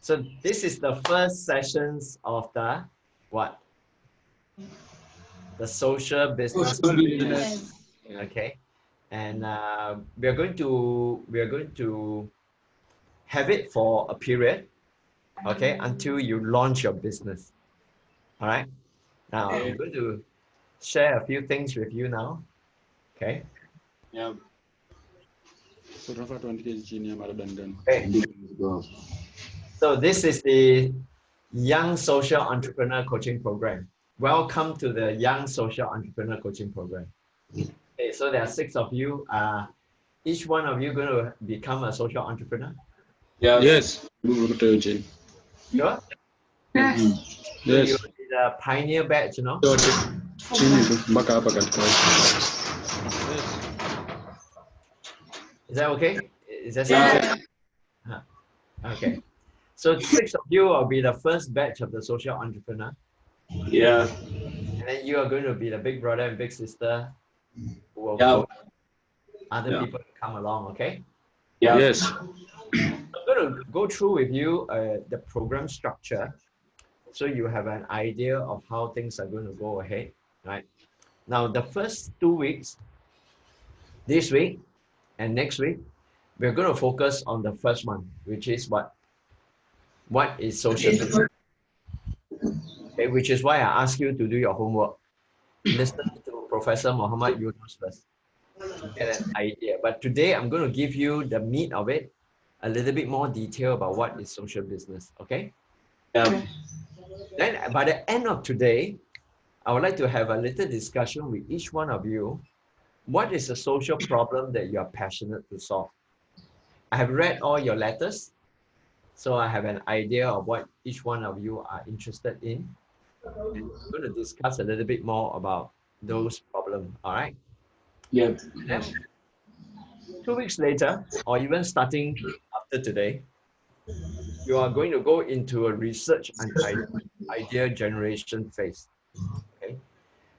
So this is the first sessions of the what? The social business. Social business. Okay, and we are going to have it for a period. Okay, until you launch your business. All right. Now I'm going to share a few things with you now. Okay. Yeah. Okay. So this is the Young Social Entrepreneur Coaching Program. Welcome to the Young Social Entrepreneur Coaching Program. Okay, so there are 6 of you. Each one of you going to become a social entrepreneur? Yes. Sure? Yes. So you will be the pioneer batch, you know? Is that okay? Is that something? Okay. So 6 of you will be the first batch of the social entrepreneur. Yeah. And then you are going to be the big brother and big sister who will Yeah. coach other Yeah. people to come along, okay? Yeah. Yes. I'm going to go through with you the program structure so you have an idea of how things are going to go ahead, right? Now, the first 2 weeks, this week and next week, we're going to focus on the first one, which is what? What is social business? Okay, which is why I ask you to do your homework. Listen to Professor Muhammad Yunus first to get an idea. But today, I'm going to give you the meat of it, a little bit more detail about what is social business, okay? Yeah. Then by the end of today, I would like to have a little discussion with each one of you. What is a social problem that you are passionate to solve? I have read all your letters, so I have an idea of what each one of you are interested in. And we're going to discuss a little bit more about those problems, all right? Yeah. And then 2 weeks later, or even starting after today, you are going to go into a research and idea generation phase. Okay.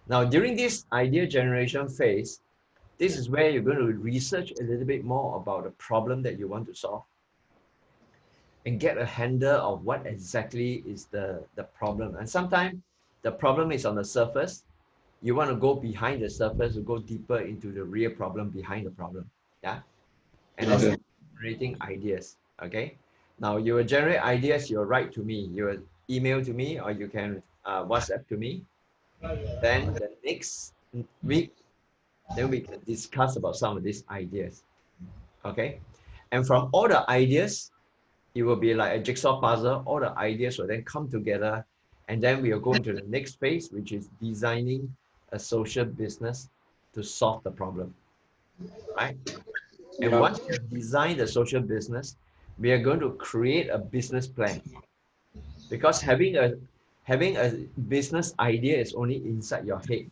Now, during this idea generation phase, this is where you're going to research a little bit more about the problem that you want to solve and get a handle of what exactly is the problem. And sometimes the problem is on the surface. You want to go behind the surface to go deeper into the real problem behind the problem. Yeah. And then generating ideas. Okay. Now you will generate ideas, you'll write to me, you will email to me, or you can WhatsApp to me. Then the next week, then we can discuss about some of these ideas. Okay. And from all the ideas, it will be like a jigsaw puzzle. All the ideas will then come together. And then we will go into the next phase, which is designing a social business to solve the problem. Right? And once you design the social business, we are going to create a business plan. Because having a business idea is only inside your head.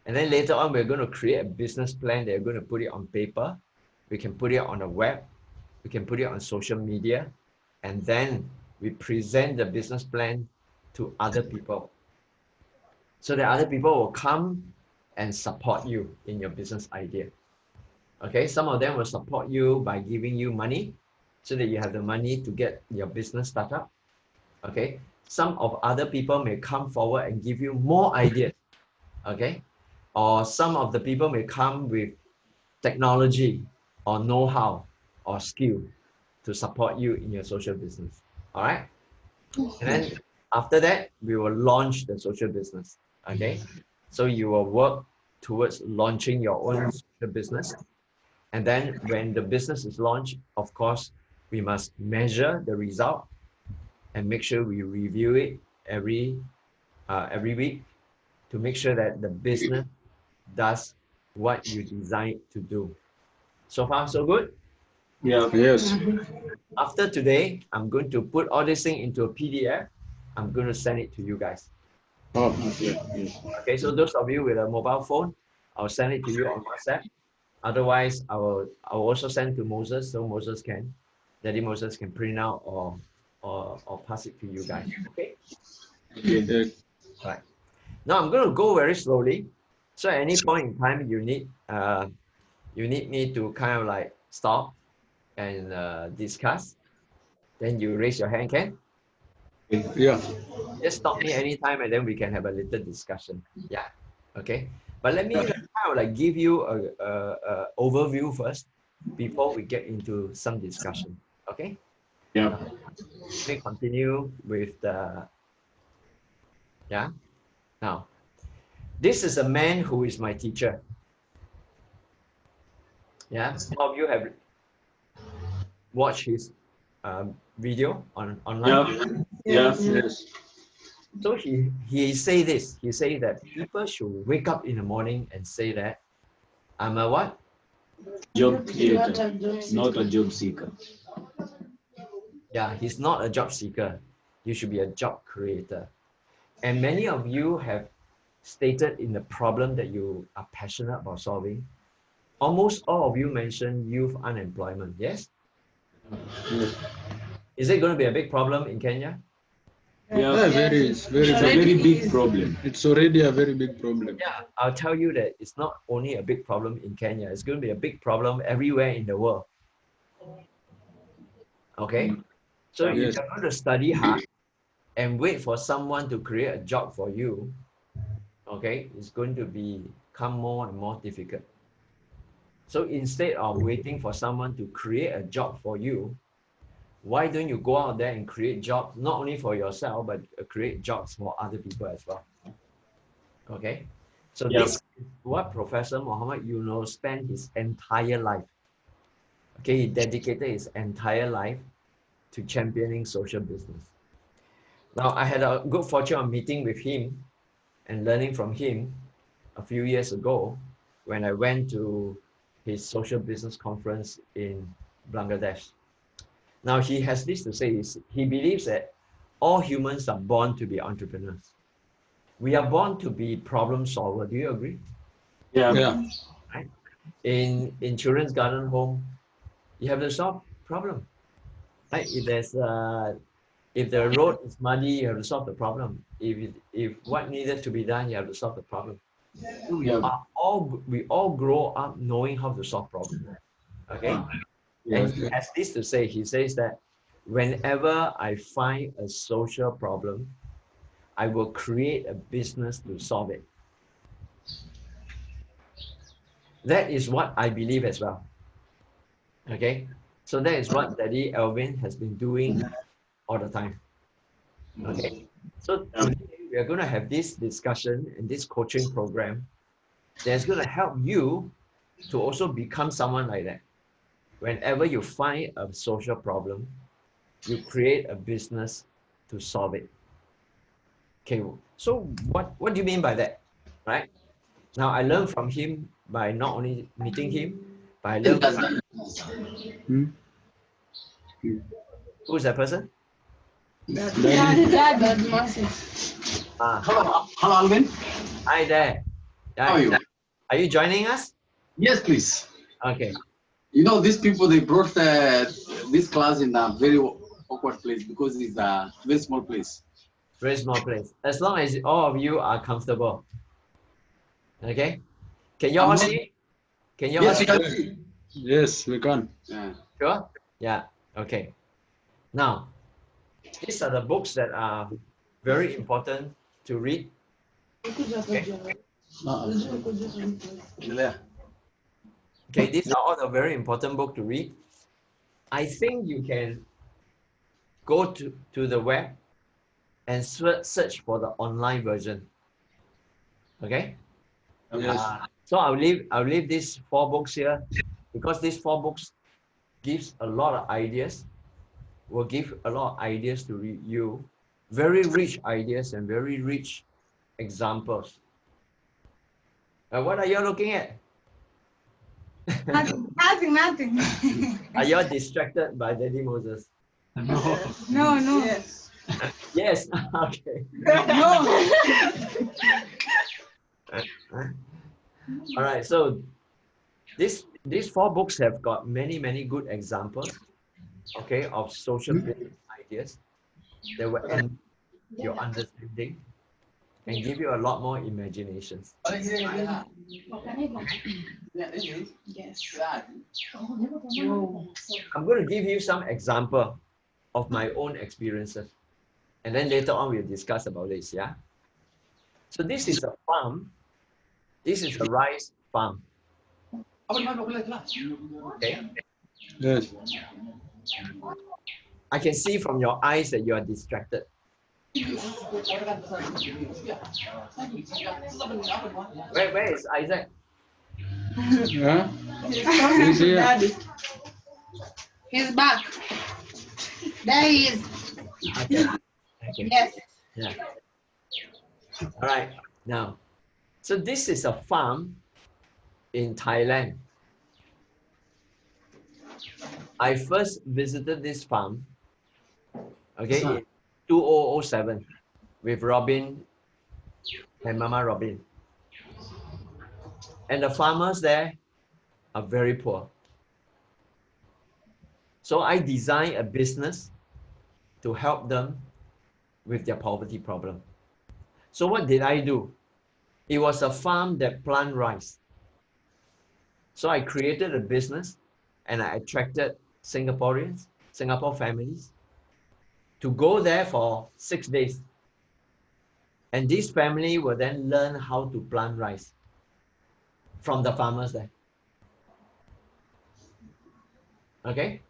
And then later on, we're going to create a business plan. They're going to put it on paper. We can put it on the web. We can put it on social media. And then we present the business plan to other people. So that other people will come and support you in your business idea. Okay, some of them will support you by giving you money so that you have the money to get your business started. Okay, some of other people may come forward and give you more ideas. Okay, or some of the people may come with technology or know-how or skill to support you in your social business. All right. And then after that, we will launch the social business. Okay. So you will work towards launching your own social business. And then when the business is launched, of course, we must measure the result and make sure we review it every week to make sure that the business does what you designed to do. So far, so good? Yeah. Yes. After today, I'm going to put all this thing into a PDF. I'm going to send it to you guys. Oh, Okay, so those of you with a mobile phone, I'll send it to you on WhatsApp. Otherwise, I will also send to Moses so Daddy Moses can print out or pass it to you guys. Okay? okay. Right. Now I'm going to go very slowly. So at any point in time you need me to kind of like stop and discuss. Then you raise your hand, can? Yeah. Just stop me anytime and then we can have a little discussion. Yeah, okay. But let me kind of like give you a overview first before we get into some discussion, okay? Yeah. Let me continue with the, yeah. Now, this is a man who is my teacher. Yeah, some of you have watched his video online. Yeah. Yes. So he say this. He say that people should wake up in the morning and say that I'm a what? Job creator, not a job seeker. Yeah, he's not a job seeker. You should be a job creator. And many of you have stated in the problem that you are passionate about solving. Almost all of you mentioned youth unemployment. Yes? Yes. Is it going to be a big problem in Kenya? Yeah. It's very It's a very big problem. It's already a very big problem. Yeah, I'll tell you that it's not only a big problem in Kenya, it's going to be a big problem everywhere in the world. Okay? So if Yes. you're going to study hard and wait for someone to create a job for you, okay, it's going to become more and more difficult. So instead of waiting for someone to create a job for you, why don't you go out there and create jobs, not only for yourself, but create jobs for other people as well? Okay, so Yeah. this is what Professor Muhammad Yunus spent his entire life. Okay, he dedicated his entire life to championing social business. Now, I had a good fortune of meeting with him and learning from him a few years ago when I went to his social business conference in Bangladesh. Now, he has this to say, he believes that all humans are born to be entrepreneurs. We are born to be problem solvers. Do you agree? Yeah. Yeah. Right? In Children's Garden Home, you have to solve problem. Right? If the road is muddy, you have to solve the problem. If what needed to be done, you have to solve the problem. So we all grow up knowing how to solve problems. Okay? And he has this to say. He says that whenever I find a social problem, I will create a business to solve it. That is what I believe as well. Okay? So that is what Daddy Alvin has been doing all the time. Okay? So today we are going to have this discussion and this coaching program that's going to help you to also become someone like that. Whenever you find a social problem, you create a business to solve it. Okay, so what do you mean by that, right? Now, I learned from him by not only meeting him, but I learned from who's that person? Hello, Alvin. Hi there. How are you? Are you joining us? Yes, please. Okay. You know, these people, they brought this class in a very awkward place because it's a very small place. Very small place. As long as all of you are comfortable. Okay. Can you all see? Can you all Yes, see? you can see. Yes, we can. Yeah. Sure? Yeah. Okay. Now, these are the books that are very important to read. Okay, these are all the very important book to read. I think you can go to the web and search for the online version. Okay? Yes. So I'll leave these 4 books here because these 4 books gives a lot of ideas, will give a lot of ideas to you, very rich ideas and very rich examples. What are you looking at? Nothing. Are you distracted by Daddy Moses? No. No. Yes. Okay. No. All right. So these 4 books have got many good examples, okay, of social business ideas that will enhance your understanding and give you a lot more imaginations. Yes. I'm going to give you some example of my own experiences. And then later on, we'll discuss about this, yeah? So this is a farm. This is a rice farm. Okay. Yes. I can see from your eyes that you are distracted. Where is Isaac? Huh? He's here. Daddy. He's back. There he is. Okay. Yes. Yeah. All right. Now, so this is a farm in Thailand. I first visited this farm, okay, in 2007 with Robin and Mama Robin. And the farmers there are very poor. So I designed a business to help them with their poverty problem. So what did I do? It was a farm that plant rice. So I created a business and I attracted Singaporeans, Singapore families to go there for 6 days. And this family will then learn how to plant rice from the farmers there. Okay?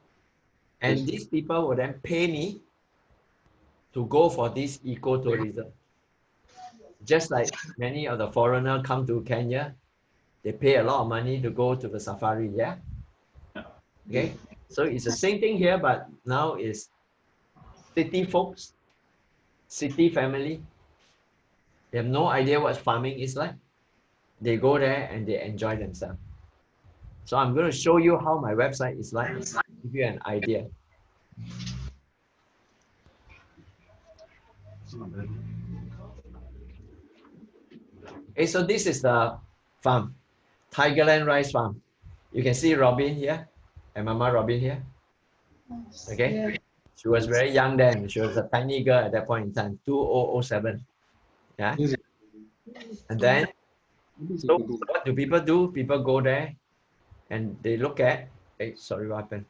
And these people will then pay me to go for this ecotourism. Just like many of the foreigners come to Kenya, they pay a lot of money to go to the safari, yeah? Okay? So it's the same thing here, but now it's city folks, city family. They have no idea what farming is like. They go there and they enjoy themselves. So I'm going to show you how my website is like, give you an idea. Okay, so this is the farm, Tigerland Rice Farm. You can see Robin here and Mama Robin here. Okay, yeah. She was very young then. She was a tiny girl at that point in time, 2007. Yeah. And then, so what do people do? People go there and they look at, hey, sorry, what happened?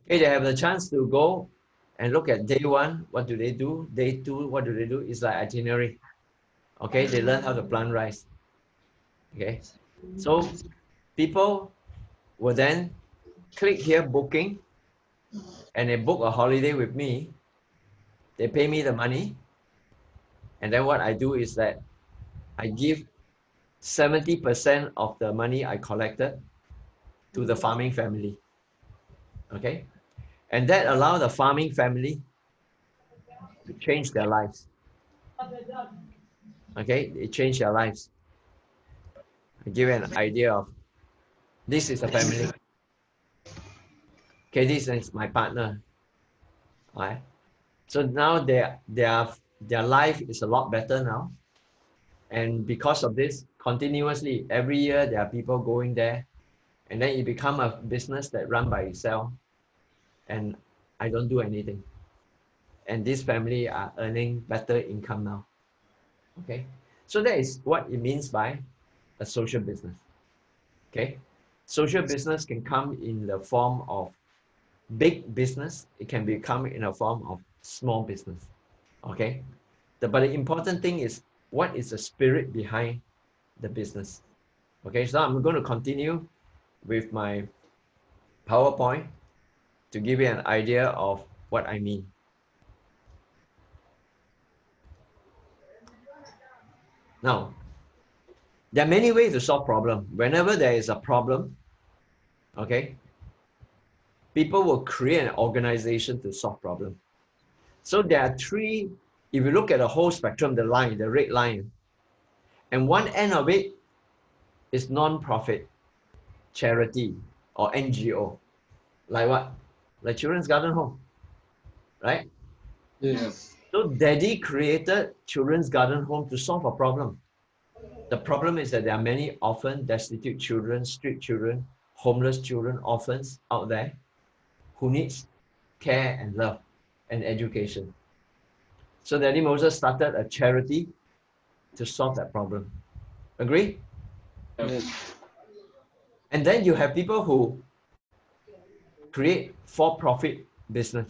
Okay, they have the chance to go and look at day one, what do they do? Day two, what do they do? It's like itinerary. Okay, they learn how to plant rice. Okay, so people will then click here, booking, and they book a holiday with me. They pay me the money. And then what I do is that I give 70% of the money I collected to the farming family. Okay, and that allows the farming family to change their lives. Okay, they change their lives. I give you an idea of, this is a family. Okay, this is my partner. All right. So now their life is a lot better now. And because of this, continuously, every year there are people going there. And then it become a business that run by itself. And I don't do anything. And this family are earning better income now. Okay. So that is what it means by a social business. Okay. Social business can come in the form of big business. It can become in a form of small business. Okay. But the important thing is, what is the spirit behind the business? Okay. So I'm going to continue with my PowerPoint to give you an idea of what I mean. Now, there are many ways to solve problems. Whenever there is a problem, okay, people will create an organization to solve problems. So there are three, if you look at the whole spectrum, the line, the red line, and one end of it is non-profit, charity, or NGO. Like what? Like Children's Garden Home, right? Yes. So Daddy created Children's Garden Home to solve a problem. The problem is that there are many orphan, destitute children, street children, homeless children, orphans out there who needs care and love and education. So Daddy Moses started a charity to solve that problem. Agree? Yes. And then you have people who create for-profit business.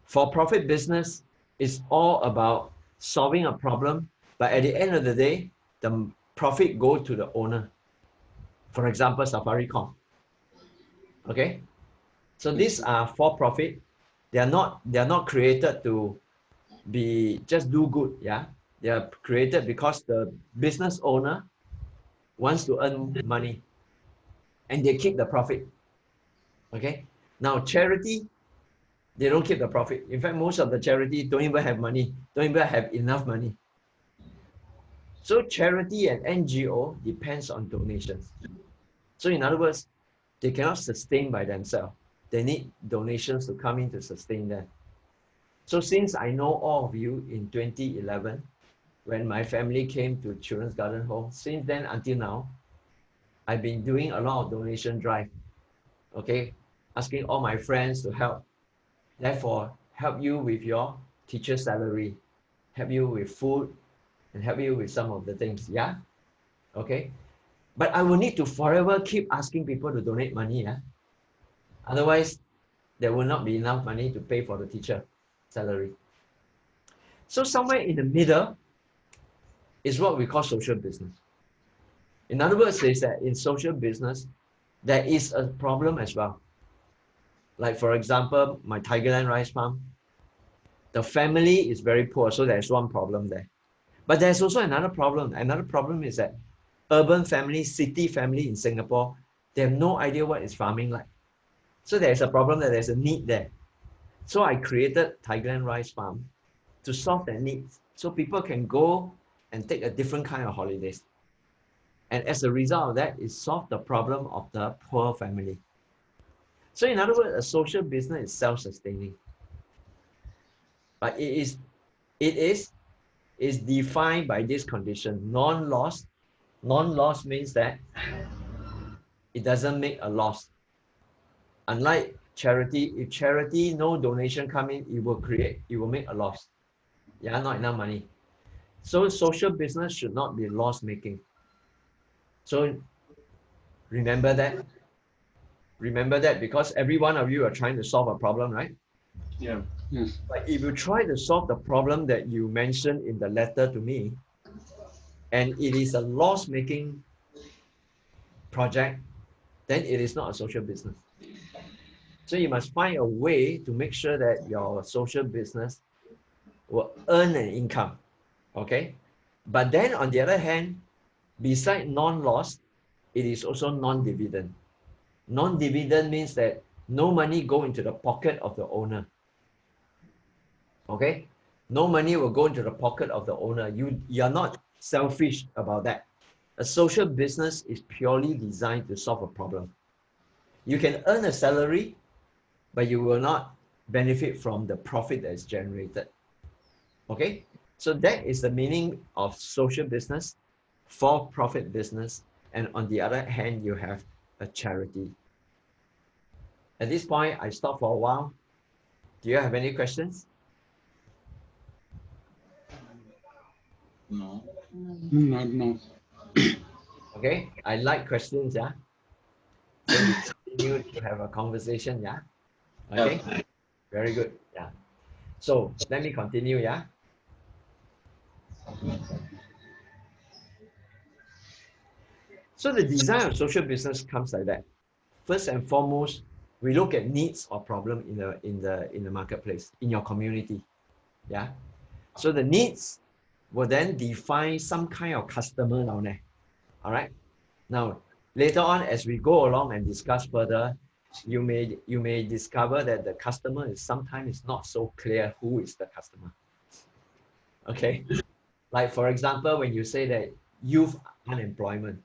For-profit business is all about solving a problem, but at the end of the day, the profit go to the owner. For example, Safaricom. Okay, so these are for-profit. They are not created to be just do good. Yeah, they are created because the business owner wants to earn money, and they keep the profit. Okay, now charity, they don't keep the profit. In fact, most of the charity don't even have money, don't even have enough money. So charity and NGO depends on donations. So in other words, they cannot sustain by themselves. They need donations to come in to sustain them. So since I know all of you in 2011, when my family came to Children's Garden Home, since then until now, I've been doing a lot of donation drive. Okay, asking all my friends to help. Therefore, help you with your teacher salary, help you with food, and help you with some of the things. Yeah, okay. But I will need to forever keep asking people to donate money. Yeah, otherwise there will not be enough money to pay for the teacher salary. So somewhere in the middle is what we call social business. In other words, is that in social business, there is a problem as well. Like for example, my Tigerland rice farm, the family is very poor, so there's one problem there. But there's also another problem. Another problem is that urban family, city family in Singapore, they have no idea what is farming like. So there's a problem that there's a need there. So I created Tigerland Rice Farm to solve that need. So people can go and take a different kind of holidays. And as a result of that, it solved the problem of the poor family. So in other words, a social business is self-sustaining. But it is defined by this condition, non-loss. Non-loss means that it doesn't make a loss. Unlike charity, if charity, no donation come in, it will make a loss. Yeah, not enough money. So social business should not be loss-making. So remember that. Remember that, because every one of you are trying to solve a problem, right? Yeah. Yes. But if you try to solve the problem that you mentioned in the letter to me, and it is a loss-making project, then it is not a social business. So you must find a way to make sure that your social business will earn an income, okay? But then on the other hand, beside non-loss, it is also non-dividend. Non-dividend means that no money go into the pocket of the owner, okay? No money will go into the pocket of the owner. You are not selfish about that. A social business is purely designed to solve a problem. You can earn a salary, but you will not benefit from the profit that is generated. Okay, so that is the meaning of social business, for-profit business, and on the other hand, you have a charity. At this point, I stop for a while. Do you have any questions? No. No. Okay, I like questions, yeah? So we continue to have a conversation, yeah? Okay, very good, yeah. So let me continue, yeah? So the design of social business comes like that. First and foremost, we look at needs or problem in the marketplace, in your community, yeah? So the needs will then define some kind of customer down there, all right? Now, later on, as we go along and discuss further, you may discover that the customer is sometimes not so clear who is the customer. Okay, like for example, when you say that youth unemployment,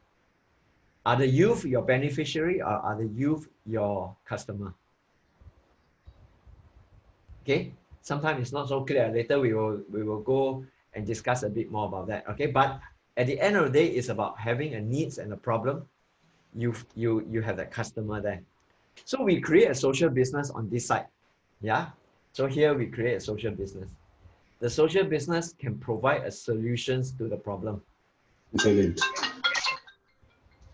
are the youth your beneficiary or are the youth your customer? Okay, sometimes it's not so clear. Later we will go and discuss a bit more about that. Okay, but at the end of the day, it's about having a needs and a problem. You have that customer there. So we create a social business on this side. Yeah. So here we create a social business. The social business can provide a solutions to the problem. Excellent.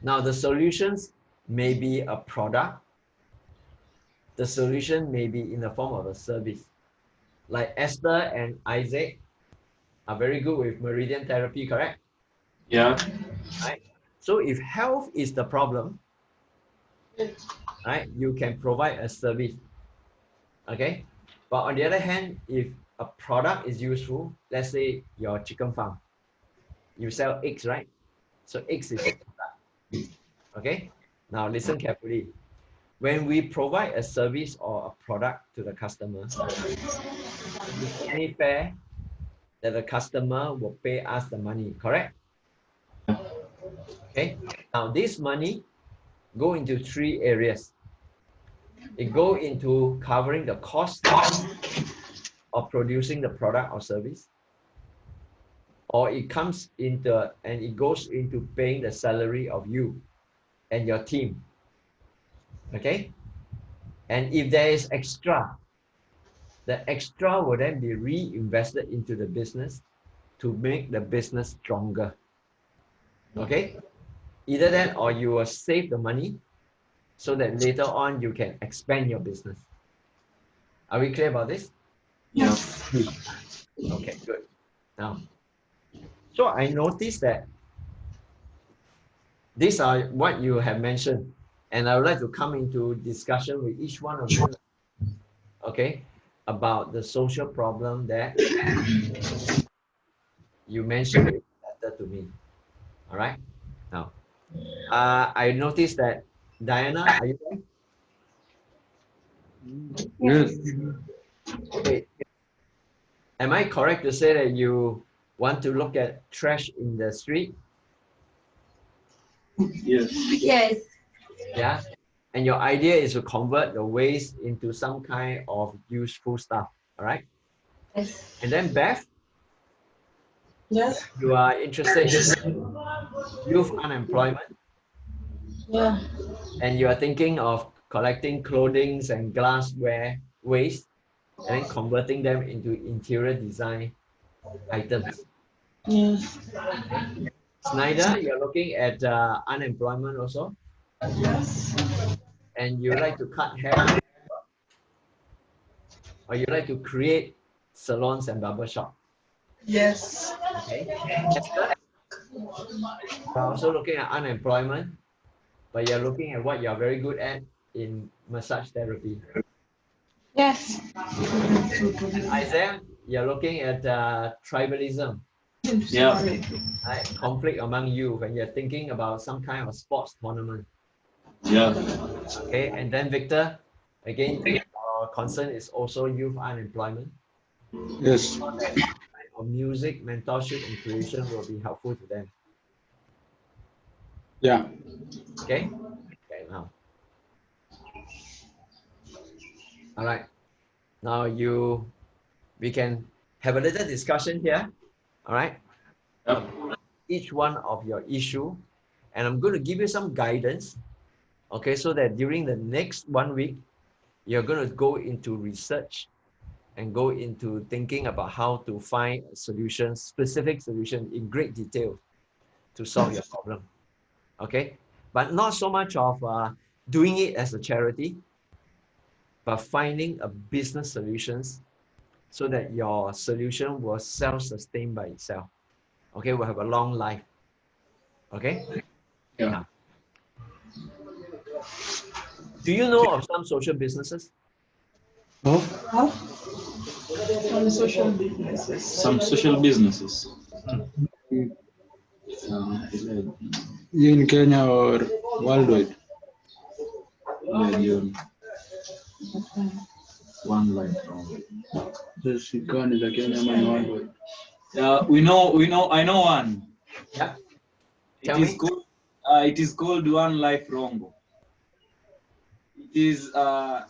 Now the solutions may be a product. The solution may be in the form of a service. Like Esther and Isaac are very good with meridian therapy, correct? Yeah. Right? So if health is the problem, right, you can provide a service. Okay? But on the other hand, if a product is useful, let's say your chicken farm, you sell eggs, right? So eggs is a product. Okay? Now listen carefully. When we provide a service or a product to the customer, it's only fair that the customer will pay us the money, correct? Okay. Now this money go into three areas. It go into covering the cost of producing the product or service, or it comes into and it goes into paying the salary of you and your team. Okay. And if there is extra, the extra will then be reinvested into the business to make the business stronger. Okay? Either that or you will save the money so that later on you can expand your business. Are we clear about this? Yes. Okay, good. Now, so I noticed that these are what you have mentioned, and I would like to come into discussion with each one of you, okay, about the social problem that you mentioned in the letter to me. All right. Now, I noticed that Diana, are you there? Yes. Wait. Am I correct to say that you want to look at trash in the street? Yes. Yes. Yeah. And your idea is to convert the waste into some kind of useful stuff. All right. Yes. And then Beth, Yes. you are interested in youth unemployment. Yeah. And you are thinking of collecting clothing and glassware waste and then converting them into interior design items. Yes. Okay. Snyder, you're looking at unemployment also, Yes. and you like to cut hair, or you like to create salons and barber shop. Yes. Okay. Esther, you're also looking at unemployment, but you're looking at what you're very good at in massage therapy. Yes. And Isaiah, you're looking at tribalism, Yeah. right? Conflict among you when you're thinking about some kind of sports tournament. Yeah. Okay, and then Victor, again, our concern is also youth unemployment. Yes. Of music, mentorship, and creation will be helpful to them. Yeah. Okay? Okay, now. All right. Now we can have a little discussion here. All right? Yep. Each one of your issue, and I'm going to give you some guidance. Okay, so that during the next 1 week, you're going to go into research and go into thinking about how to find a solution, specific solution in great detail to solve your problem. Okay, but not so much of doing it as a charity, but finding a business solutions so that your solution will self-sustain by itself. Okay, we'll have a long life. Okay. Yeah. Now, do you know of some social businesses? Oh, Some social businesses. Some social businesses. in Kenya or worldwide? Legion. One line. Just Uganda, the Kenya and worldwide. I know one. Yeah. It Tell is me. called it is called One Life Rongo. It is a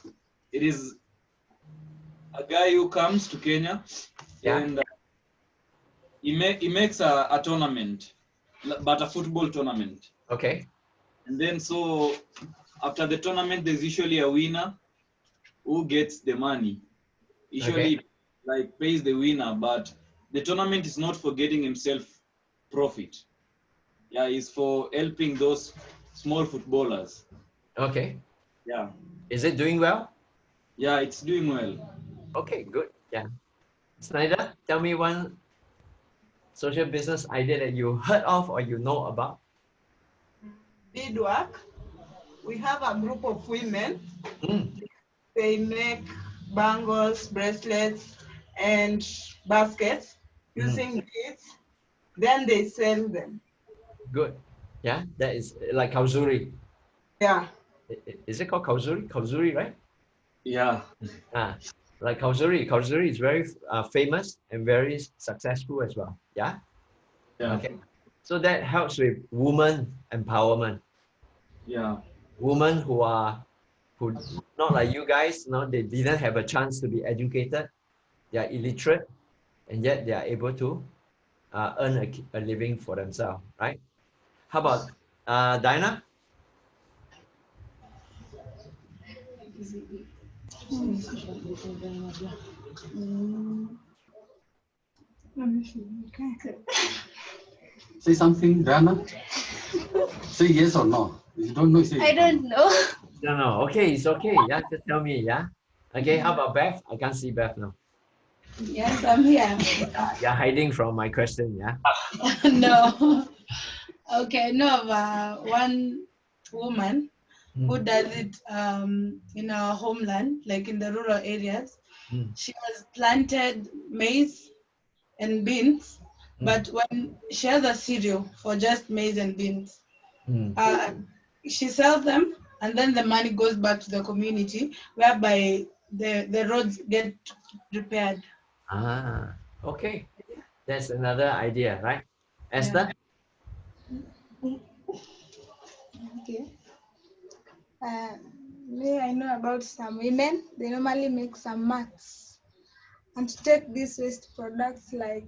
guy who comes to Kenya, Yeah. and he makes a tournament, but a football tournament. Okay. And then so after the tournament, there's usually a winner who gets the money. Usually, like pays the winner, but the tournament is not for getting himself profit. Yeah, it's for helping those small footballers. Okay. Yeah. Is it doing well? Yeah, it's doing well. Okay, good. Yeah. Snyder, tell me one social business idea that you heard of or you know about. Beadwork. We have a group of women. Mm, They make bangles, bracelets, and baskets using beads. Then they sell them. good. Yeah, that is like kauzuri. Yeah. Is it called kauzuri? Kauzuri, right? Yeah. Ah, like kauzuri. Kauzuri is very famous and very successful as well. Yeah. Yeah. Okay. So that helps with woman empowerment. Yeah. Women who not like you guys, they didn't have a chance to be educated. They are illiterate, and yet they are able to earn a living for themselves, right? How about Diana? Say something, Rana. Say yes or no. If you don't know, say I don't know. No. Okay, it's okay. Yeah, just tell me. Yeah. Okay. How about Beth? I can't see Beth now. Yes, I'm here. You're hiding from my question. Yeah. No. Okay, no, one woman who Mm, does it in our homeland, like in the rural areas. mm, She has planted maize and beans, Mm. but when she has a cereal for just maize and beans, mm. she sells them, and then the money goes back to the community, whereby the roads get repaired. Ah, okay. That's another idea, right? Esther? Okay. Me, I know about some women. They normally make some mats and take these waste products like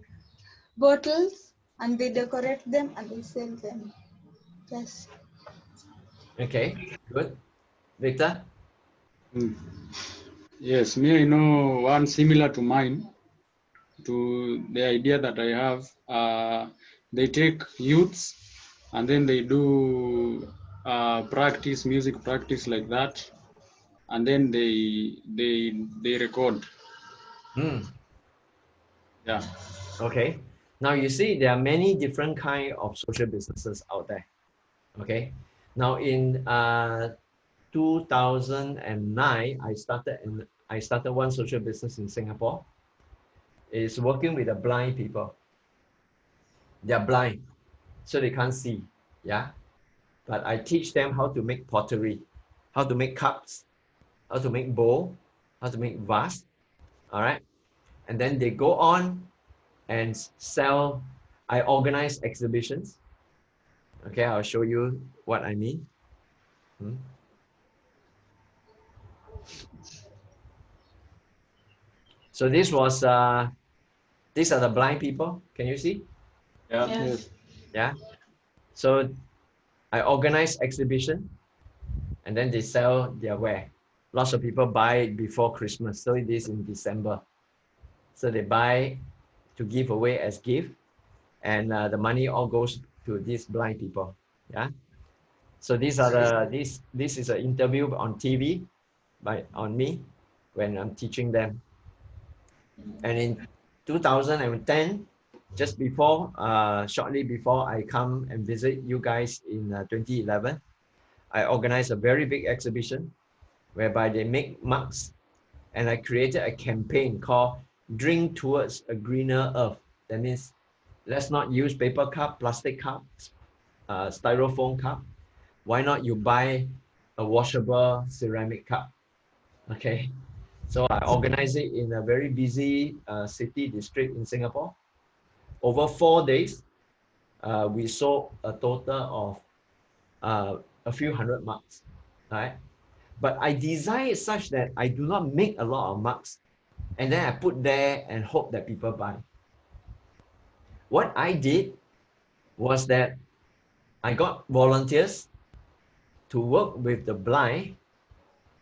bottles and they decorate them and they sell them. Yes. Okay, good. Victor? Yes, me, I know one similar to mine, to the idea that I have. They take youths and then they do practice, music practice like that, and then they record. Mm. Yeah. Okay. Now you see there are many different kind of social businesses out there. Okay. Now in 2009, I started one social business in Singapore. It's working with the blind people. They're blind, so they can't see. Yeah. But I teach them how to make pottery, how to make cups, how to make bowl, how to make vase. All right. And then they go on and sell. I organize exhibitions. Okay, I'll show you what I mean. So this was these are the blind people. Can you see? Yeah. Yes. Yeah. So I organize exhibition, and then they sell their wear. Lots of people buy it before Christmas. So it is in December. So they buy to give away as gift, and the money all goes to these blind people. Yeah. So these are this is an interview on TV on me when I'm teaching them. And in 2010, just before, shortly before I come and visit you guys in 2011, I organized a very big exhibition whereby they make mugs, and I created a campaign called Drink Towards a Greener Earth. That means let's not use paper cup, plastic cups, styrofoam cup. Why not you buy a washable ceramic cup? Okay. So I organized it in a very busy city district in Singapore. Over 4 days, we sold a total of a few hundred mugs, right? But I design it such that I do not make a lot of mugs, and then I put there and hope that people buy. What I did was that I got volunteers to work with the blind,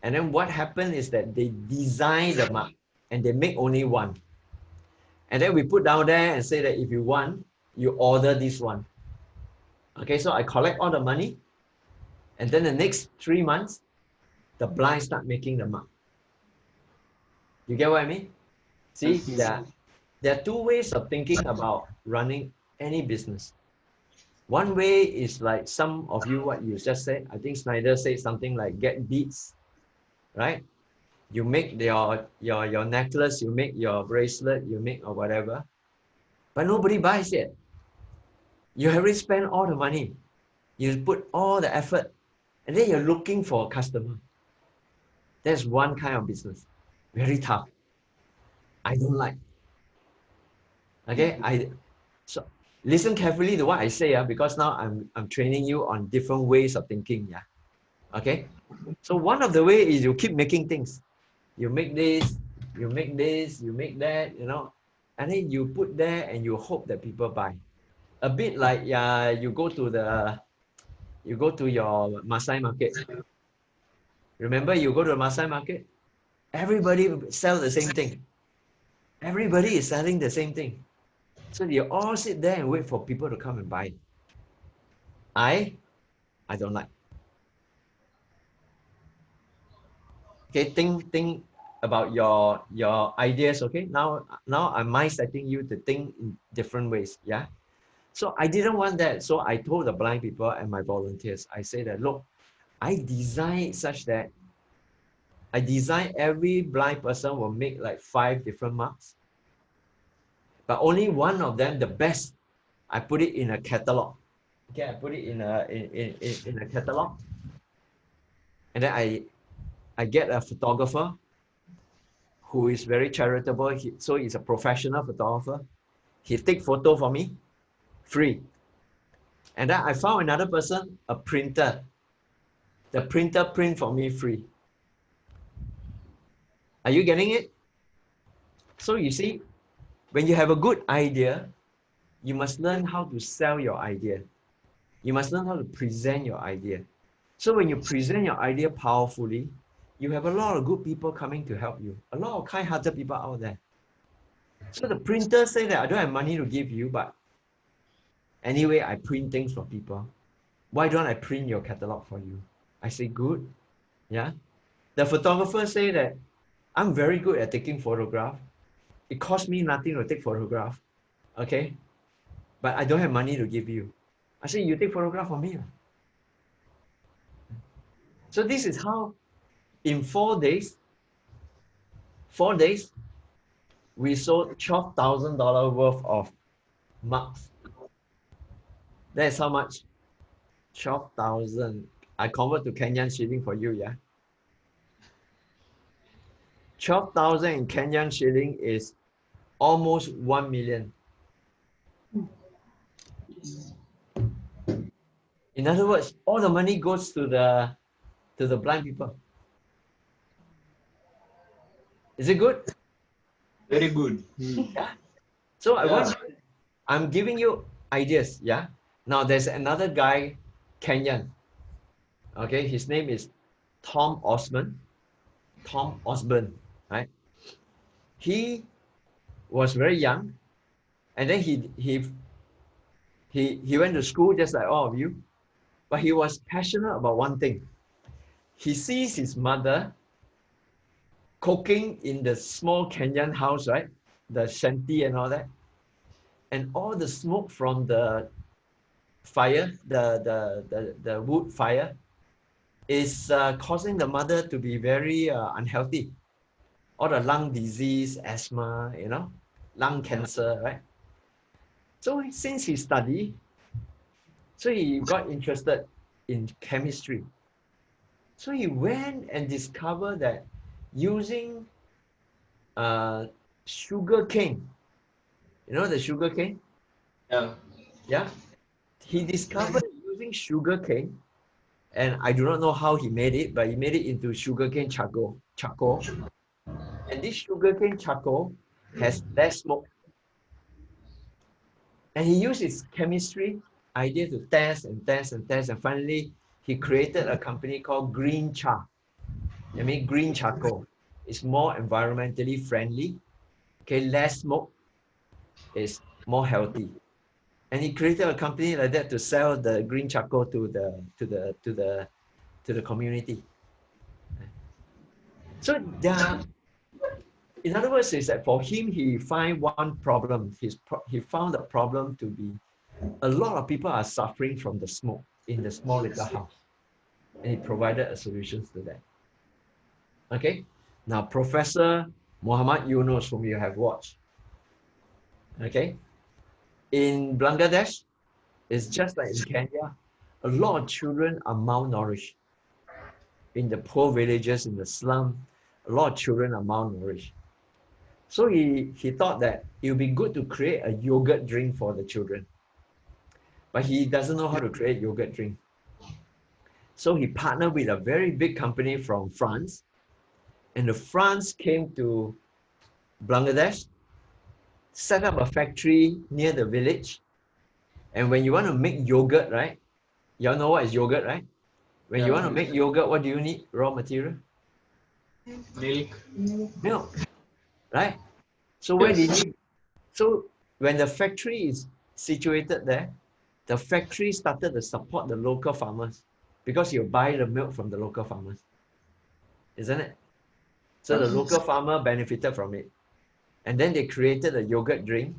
and then what happened is that they design the mug and they make only one. And then we put down there and say that if you want, you order this one. Okay, so I collect all the money, And then the next 3 months, the blind start making the mark. You get what I mean? See, there are two ways of thinking about running any business. One way is like some of you, what you just said. I think Snyder said something like get beads, right? You make your necklace, you make your bracelet, you make or whatever, but nobody buys it. You already spent all the money. You put all the effort, and then you're looking for a customer. That's one kind of business. Very tough. I don't like. Okay, so listen carefully to what I say, because now I'm training you on different ways of thinking. Yeah. Okay. So one of the way is you keep making things. You make this, you make this, you make that, you know, and then you put there and you hope that people buy. A bit like you go to your Masai market. Remember, you go to the Masai market, everybody sells the same thing. Everybody is selling the same thing. So you all sit there and wait for people to come and buy it. I don't like. Okay, think about your ideas. Okay, now I'm mindsetting you to think in different ways. Yeah. So I didn't want that. So I told the blind people and my volunteers, I say that, look, I designed such that I designed every blind person will make like 5 different marks. But only one of them, the best, I put it in a catalog. Okay, I put it in a catalog. And then I get a photographer who is very charitable. So he's a professional photographer. He take photo for me, free. And then I found another person, a printer. The printer print for me free. Are you getting it? So you see, when you have a good idea, you must learn how to sell your idea. You must learn how to present your idea. So when you present your idea powerfully, you have a lot of good people coming to help you. A lot of kind-hearted people out there. So the printer say that I don't have money to give you, but anyway, I print things for people. Why don't I print your catalog for you? I say, good. Yeah. The photographer say that I'm very good at taking photograph. It costs me nothing to take photograph. Okay. But I don't have money to give you. I say, you take photograph for me. So this is how in 4 days, we sold $12,000 worth of marks. That's how much? 12,000. I convert to Kenyan shilling for you, yeah? 12,000 in Kenyan shilling is almost 1 million. In other words, all the money goes to the blind people. Is it good? Very good. Yeah. So I'm giving you ideas, yeah? Now there's another guy, Kenyan. Okay, his name is Tom Osborne, right? He was very young, and then he went to school just like all of you, but he was passionate about one thing. He sees his mother cooking in the small Kenyan house, right? The shanty and all that. And all the smoke from the fire, the wood fire, is causing the mother to be very unhealthy. All the lung disease, asthma, you know, lung cancer, right? So since he studied, so he got interested in chemistry. So he went and discovered that using sugar cane, you know the sugar cane? Yeah. Yeah. He discovered using sugar cane, and I do not know how he made it, but he made it into sugarcane charcoal. And this sugarcane charcoal has less smoke. And he used his chemistry idea to test and test and test, and finally he created a company called Green Char. I mean, green charcoal. It's more environmentally friendly. Okay, less smoke. It's more healthy. And he created a company like that to sell the green charcoal to the to the community. So there, in other words, is that for him, he find one problem. He found the problem to be a lot of people are suffering from the smoke in the small little house. And he provided a solution to that. Okay, now Professor Muhammad Yunus, whom you have watched. Okay, in Bangladesh, it's just like in Kenya, a lot of children are malnourished. In the poor villages, in the slum, a lot of children are malnourished. So he thought that it would be good to create a yogurt drink for the children. But he doesn't know how to create yogurt drink. So he partnered with a very big company from France. And the France came to Bangladesh, set up a factory near the village. And when you want to make yogurt, right? Y'all know what is yogurt, right? When you want to make yogurt, what do you need? Raw material? Milk. Milk, right? So where did he? So when the factory is situated there, the factory started to support the local farmers because you buy the milk from the local farmers, isn't it? So the local farmer benefited from it. And then they created a yogurt drink.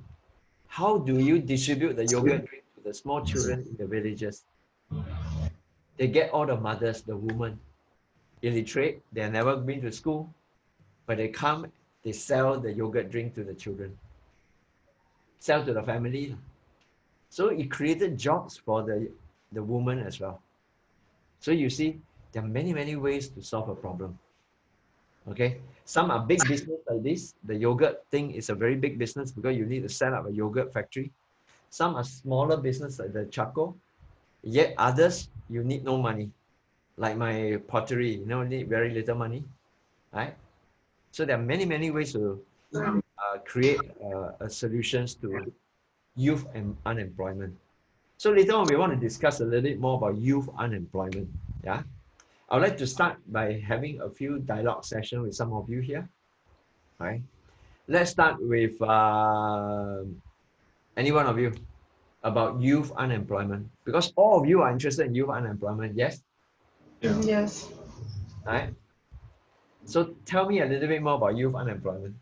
How do you distribute the yogurt drink to the small children in the villages? They get all the mothers, the women, illiterate, they have never been to school, but they come, they sell the yogurt drink to the children, sell to the family. So it created jobs for the woman as well. So you see, there are many, many ways to solve a problem. Okay, some are big business like this. The yogurt thing is a very big business because you need to set up a yogurt factory. Some are smaller business like the charcoal. Yet others, you need no money. Like my pottery, you know, need very little money, right? So there are many, many ways to create solutions to youth and unemployment. So later on, we want to discuss a little bit more about youth unemployment. Yeah. I would like to start by having a few dialogue sessions with some of you here. All right. Let's start with any one of you about youth unemployment, because all of you are interested in youth unemployment. Yes? Yeah. Yes. All right. So tell me a little bit more about youth unemployment.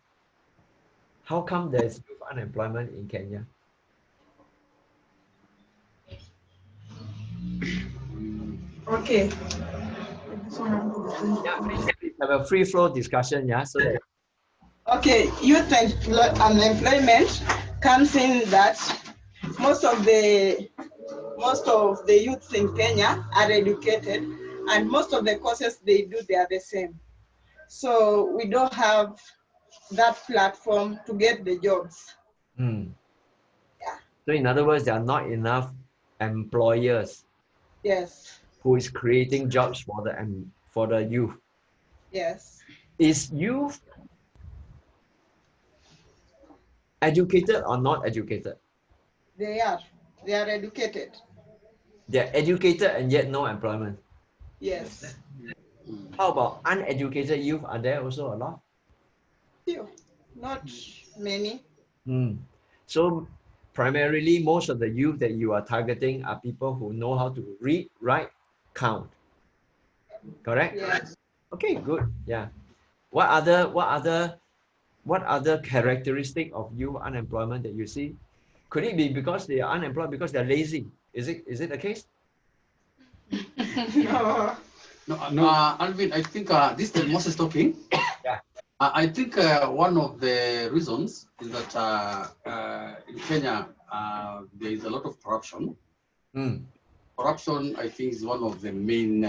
How come there's youth unemployment in Kenya? Okay. Yeah, please have a free flow discussion. Yeah. So that, Okay, youth unemployment comes in that most of the youths in Kenya are educated, and most of the courses they do, they are the same. So we don't have that platform to get the jobs. Yeah. Yeah. So in other words, there are not enough employers Yes, who is creating jobs for the youth. yes. Is youth educated or not educated? They are educated. They're educated and yet no employment. Yes. How about uneducated youth? Are there also a lot? Few, not many. So primarily, most of the youth that you are targeting are people who know how to read, write, count. Correct? Yes. Okay, good. Yeah. What other characteristic of youth unemployment that you see? Could it be because they are unemployed because they're lazy? Is it the case? No. No, Alvin, I think this is Moses talking. Yeah. I think one of the reasons is that in Kenya, there is a lot of corruption. Corruption, I think, is one of the main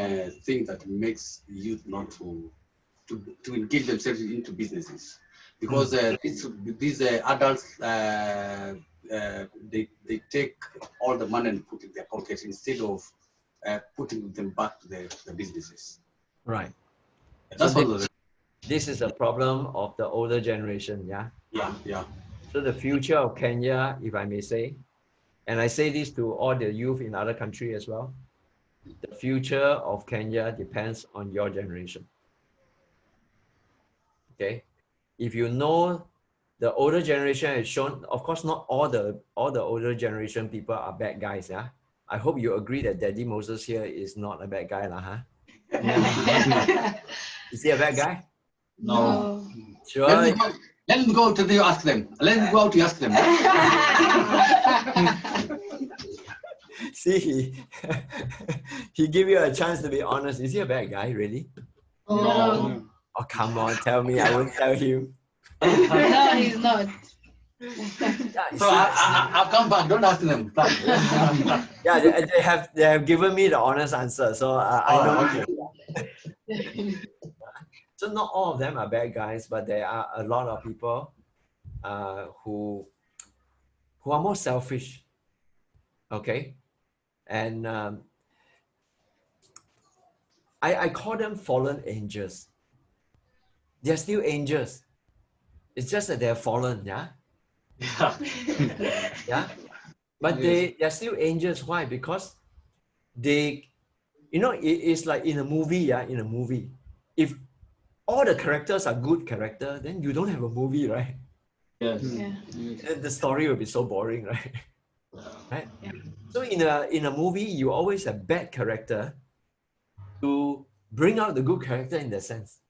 things that makes youth not to engage themselves into businesses. Because these adults, they take all the money and put it in their pockets instead of putting them back to the businesses. Right. That's So what this is a problem of the older generation, yeah? yeah. So the future of Kenya, if I may say, and I say this to all the youth in other countries as well, the future of Kenya depends on your generation. Okay? If you know the older generation has shown, of course, not all the older generation people are bad guys, yeah? I hope you agree that Daddy Moses here is not a bad guy, huh? Is he a bad guy? No. Sure. Let him go to ask them. Let him go out to ask them. See, he give you a chance to be honest. Is he a bad guy, really? No. Oh, come on, tell me. I won't tell him. No, he's not. Yeah, you So see, I'll come back. Don't ask them. yeah, they have given me the honest answer, so I know. Okay. So not all of them are bad guys, but there are a lot of people who are more selfish. Okay, and I call them fallen angels. They're still angels. It's just that they're fallen, yeah? Yeah? But Yes. they're still angels. Why? Because they, it's like in a movie, yeah? In a movie. If all the characters are good character, then you don't have a movie, right? Yes. Yeah. The story will be so boring, right? Right? Yeah. So in a movie, you always have bad character to bring out the good character in that sense.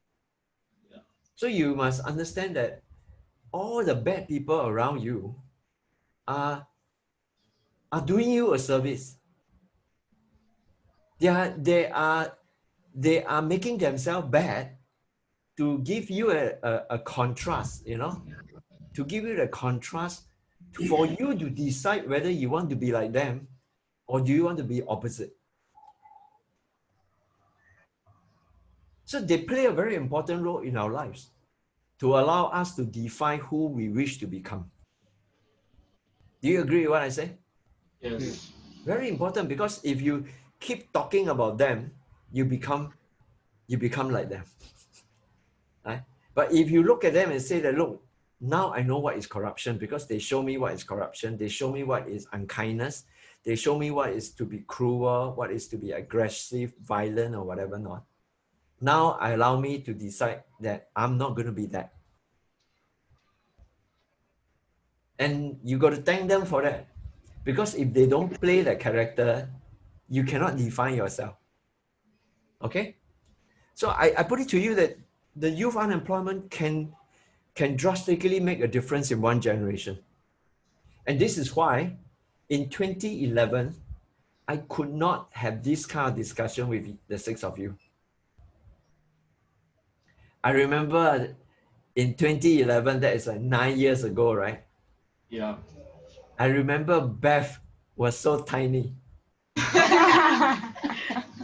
Yeah. So you must understand that all the bad people around you are doing you a service. They are making themselves bad to give you a contrast, to give you the contrast for you to decide whether you want to be like them or do you want to be opposite. So they play a very important role in our lives to allow us to define who we wish to become. Do you agree with what I say? Yes. Very important, because if you keep talking about them, you become like them. Right? But if you look at them and say that, look, now I know what is corruption because they show me what is corruption. They show me what is unkindness. They show me what is to be cruel, what is to be aggressive, violent, or whatever not. Now allow me to decide that I'm not going to be that. And you got to thank them for that. Because if they don't play that character, you cannot define yourself. Okay? So I put it to you that the youth unemployment can drastically make a difference in one generation. And this is why in 2011, I could not have this kind of discussion with the six of you. I remember in 2011, that is like 9 years ago, right? Yeah. I remember Beth was so tiny.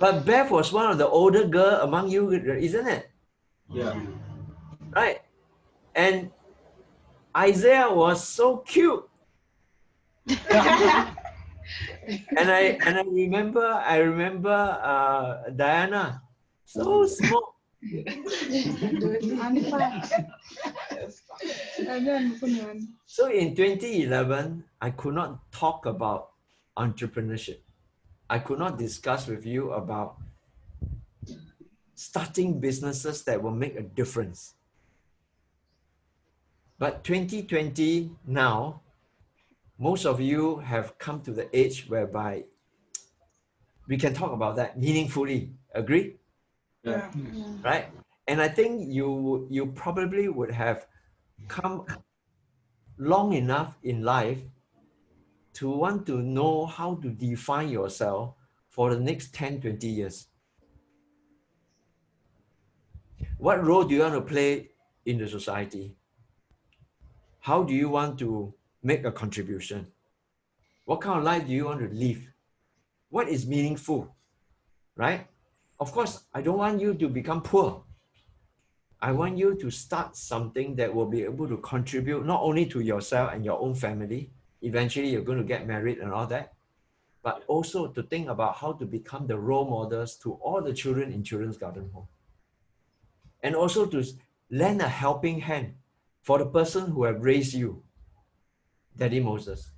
But Beth was one of the older girl among you, isn't it? Yeah. Right? And Isaiah was so cute. and I remember Diana, so small. So in 2011, I could not talk about entrepreneurship. I could not discuss with you about starting businesses that will make a difference. But 2020 now, most of you have come to the age whereby we can talk about that meaningfully. Agree? Yeah. Right? And I think you probably would have come long enough in life to want to know how to define yourself for the next 10, 20 years. What role do you want to play in the society? How do you want to make a contribution? What kind of life do you want to live? What is meaningful, right? Of course, I don't want you to become poor. I want you to start something that will be able to contribute not only to yourself and your own family. Eventually, you're going to get married and all that, but also to think about how to become the role models to all the children in Children's Garden Home. And also to lend a helping hand for the person who have raised you, Daddy Moses.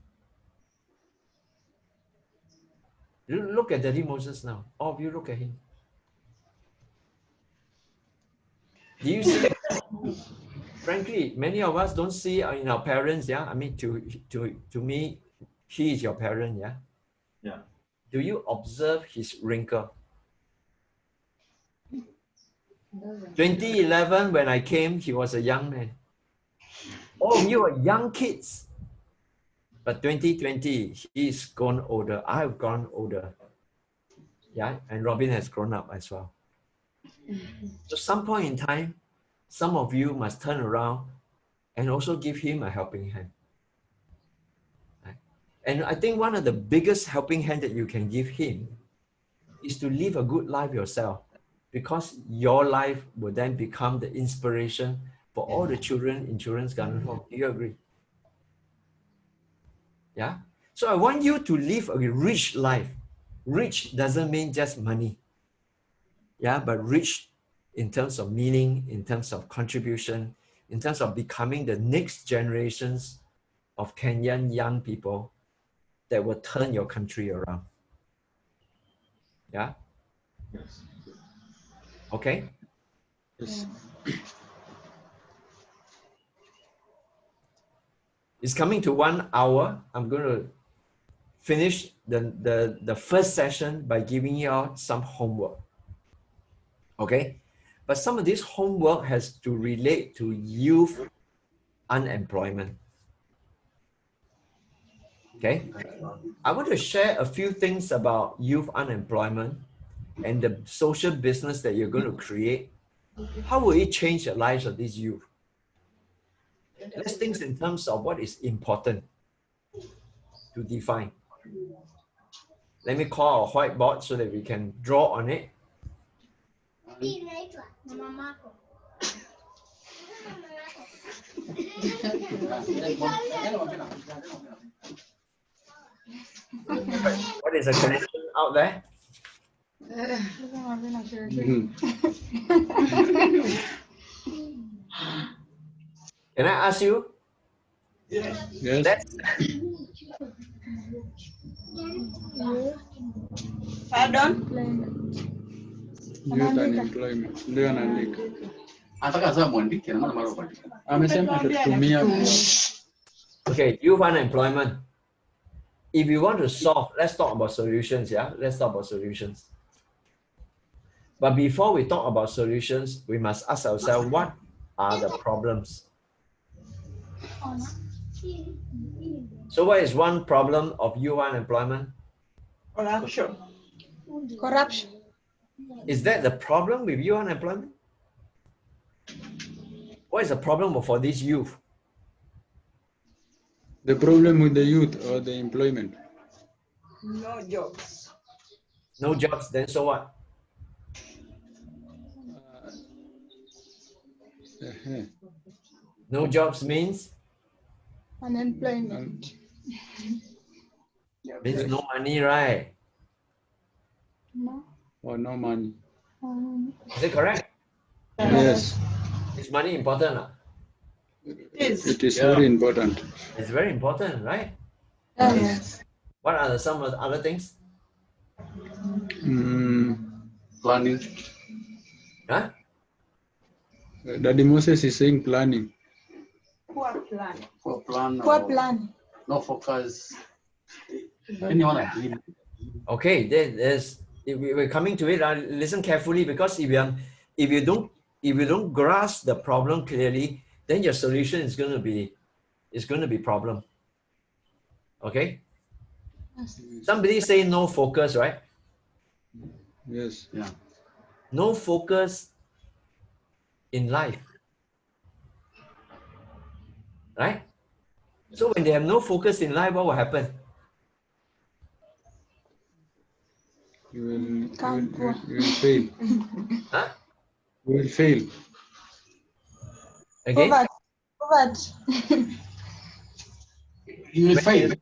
Look at Daddy Moses now. All of you look at him. Do you see? Frankly, many of us don't see in our parents, yeah? I mean, to me, he is your parent, yeah? Yeah. Do you observe his wrinkle? 2011, when I came, he was a young man. Oh, you are young kids. But 2020, he's grown older. I've grown older. Yeah, and Robin has grown up as well. So some point in time, some of you must turn around and also give him a helping hand. Right? And I think one of the biggest helping hand that you can give him is to live a good life yourself, because your life will then become the inspiration for all the children in Children's Garden Home. Do you agree? Yeah. So I want you to live a rich life. Rich doesn't mean just money. Yeah, but rich in terms of meaning, in terms of contribution, in terms of becoming the next generations of Kenyan young people that will turn your country around. Yeah? Okay? Yes. It's coming to 1 hour. I'm going to finish the first session by giving you all some homework. Okay? But some of this homework has to relate to youth unemployment. Okay? I want to share a few things about youth unemployment and the social business that you're going to create. How will it change the lives of these youth? Let's think in terms of what is important to define. Let me call our whiteboard so that we can draw on it. What is the connection out there? Can I ask you? Yes. Pardon? Youth unemployment. Ndio anaandika. Anataka sasa muandike na maana mara kuandika. Amesema atatutumia. Okay, youth unemployment. If you want to solve, let's talk about solutions, yeah? Let's talk about solutions. But before we talk about solutions, we must ask ourselves, what are the problems? So what is one problem of youth unemployment? Corruption. Corruption. Is that the problem with youth unemployment? What is the problem for these youth? The problem with the youth or the employment? No jobs. No jobs, then so what? No jobs means? Unemployment. Means no money, right? No. Or no money? Is it correct? Yes. Is money important? It is very important. It's very important, right? Yes. What are some of the other things? Planning. Huh? Daddy Moses is saying planning. Poor plan. Poor plan. Poor plan. No focus. Anyone agree? Okay, we're coming to it. Listen carefully, because if you don't grasp the problem clearly, then your solution is going to be problem. Okay. Somebody say no focus, right? Yes. Yeah. No focus in life, right? So when they have no focus in life, what will happen? You will fail. Huh? You will fail. Again? Poverty. You will fail.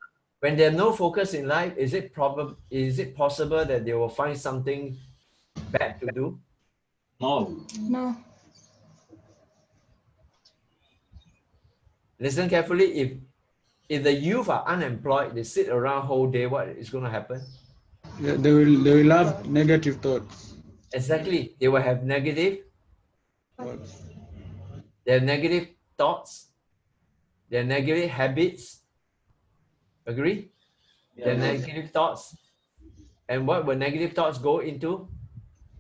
When they have no focus in life, is it possible that they will find something bad to do? No. No. Listen carefully. If the youth are unemployed, they sit around whole day, what is going to happen? They will have negative thoughts. Exactly. They will have negative. Thoughts. They have negative thoughts. They have negative habits. Agree? They have negative thoughts. And what will negative thoughts go into?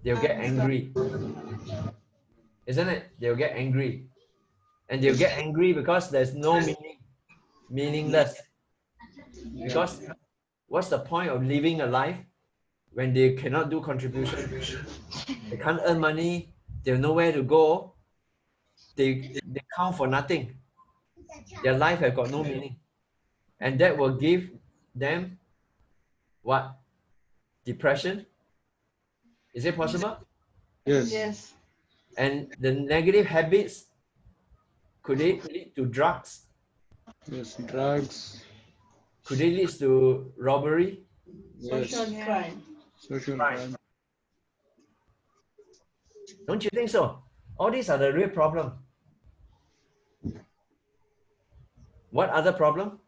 They'll get angry. isn't it? They'll get angry. And they'll get angry because there's no meaning, meaningless. Because what's the point of living a life when they cannot do contribution? They can't earn money, they have nowhere to go, they count for nothing. Their life have got no meaning. And that will give them what? Depression? Is it possible? Yes. Yes. And the negative habits, could it lead to drugs? Yes. Drugs. Could it lead to robbery? Yes. Social crime. Social crime. Don't you think so? All these are the real problem. What other problem?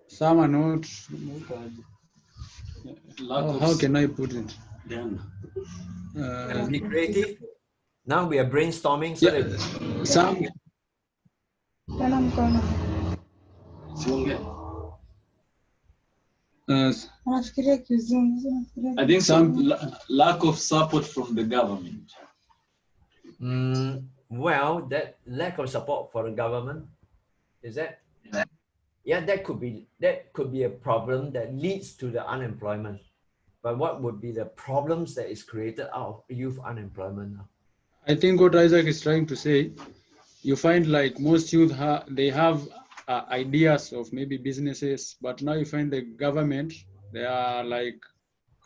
Some are not. How can I put it? Be creative. Now we are brainstorming. So Yeah, that some. Tena mkono. Anafikiria kizungu. I think some lack of support from the government. well, that lack of support for the government, is that? Yeah, that could be a problem that leads to the unemployment. But what would be the problems that is created out of youth unemployment now? I think what Isaac is trying to say, you find like most youth they have ideas of maybe businesses, but now you find the government, they are like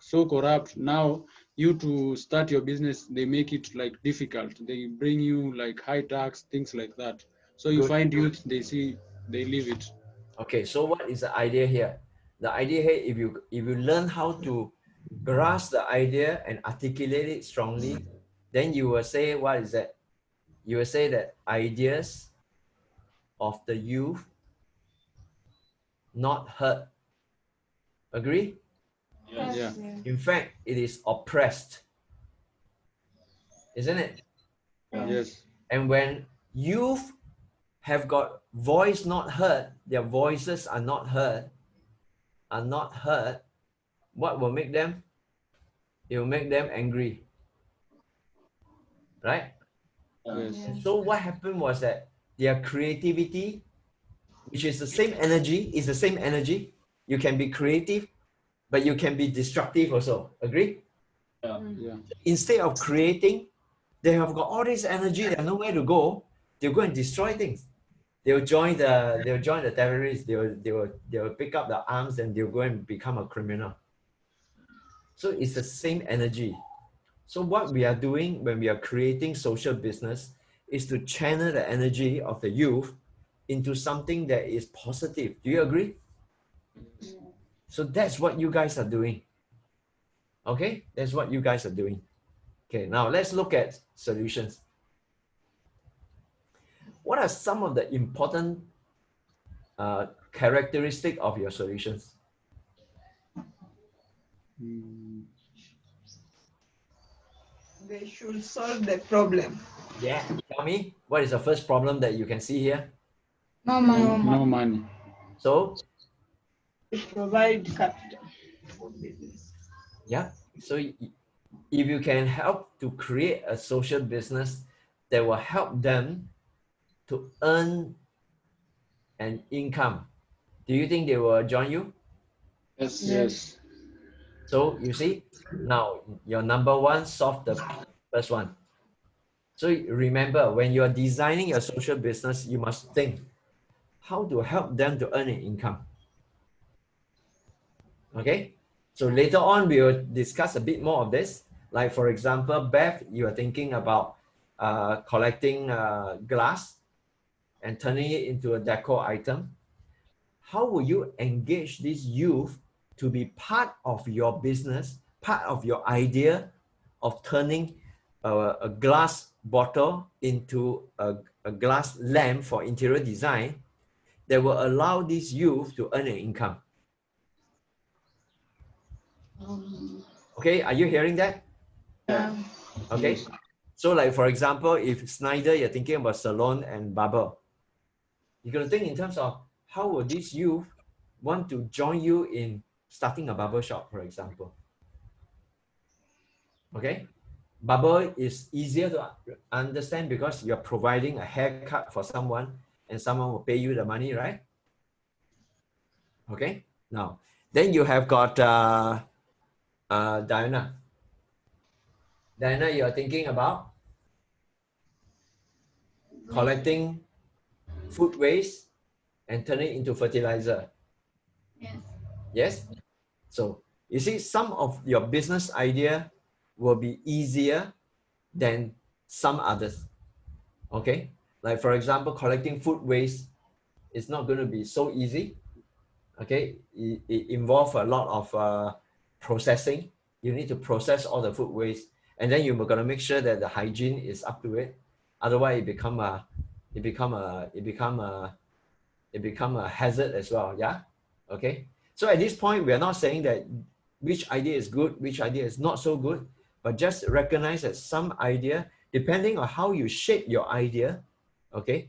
so corrupt. Now you to start your business, they make it like difficult. They bring you like high tax, things like that. So you find youth, they leave it. Okay, so what is the idea here? The idea here, if you learn how to grasp the idea and articulate it strongly, then you will say, what is that? You will say that ideas of the youth not heard. Agree? Yeah. In fact, it is oppressed. Isn't it? Yes. And when youth have got voice not heard, their voices are not heard, what will make them? It will make them angry. Right? Yes. So what happened was that their creativity, which is the same energy, is the same energy. You can be creative, but you can be destructive also. Agree? Yeah. Instead of creating, they have got all this energy, they have nowhere to go, they'll go and destroy things. They'll join the terrorists, they will pick up the arms and they'll go and become a criminal. So it's the same energy. So what we are doing when we are creating social business is to channel the energy of the youth into something that is positive. Do you agree? So that's what you guys are doing. Okay, that's what you guys are doing. Okay, now let's look at solutions. What are some of the important characteristics of your solutions? They should solve the problem. Yeah, tell me, what is the first problem that you can see here? No money. No money. So, To provide capital for business. yeah, so if you can help to create a social business that will help them to earn an income, do you think they will join you? Yes. Yes. So you see, now your number one solved the first one. So remember, when you are designing your social business, you must think how to help them to earn an income. Okay, so later on we will discuss a bit more of this. Like for example, Beth, you are thinking about collecting glass and turning it into a decor item. How will you engage this youth to be part of your business, part of your idea of turning a glass bottle into a glass lamp for interior design that will allow this youth to earn an income? Okay, are you hearing that? Okay, so like for example, if Snyder, you're thinking about salon and barber, you're gonna think in terms of how will this youth want to join you in starting a barber shop, for example. Okay? Barber is easier to understand because you're providing a haircut for someone and someone will pay you the money, right? Okay? Now, then you have got Diana. Diana, you're thinking about collecting food waste and turning it into fertilizer. Yes. Yes? So, you see, some of your business idea will be easier than some others. Okay? Like, for example, collecting food waste is not going to be so easy. Okay? It involves a lot of processing. You need to process all the food waste, and then you're going to make sure that the hygiene is up to it. Otherwise, it become a hazard as well. Yeah. Okay. So at this point, we are not saying that which idea is good, which idea is not so good, but just recognize that some idea, depending on how you shape your idea, okay,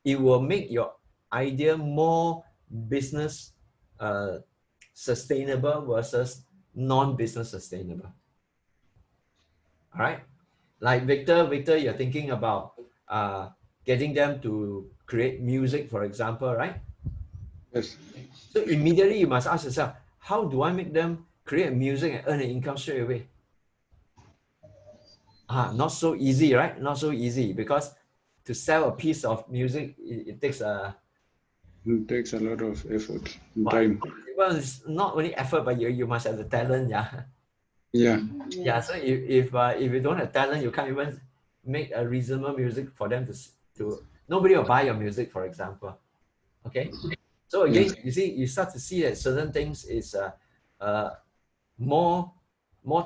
it will make your idea more business sustainable versus non-business sustainable. All right. Like Victor, you're thinking about getting them to create music, for example, right? Yes. So immediately you must ask yourself, how do I make them create music and earn an income straight away? Not so easy, right? Not so easy, because to sell a piece of music, it takes a lot of effort and time. Well, it's not only effort, but you must have the talent, yeah. Yeah. Yeah. So if you don't have talent, you can't even make a reasonable music for them to nobody will buy your music, for example. Okay. So again, you see, you start to see that certain things is more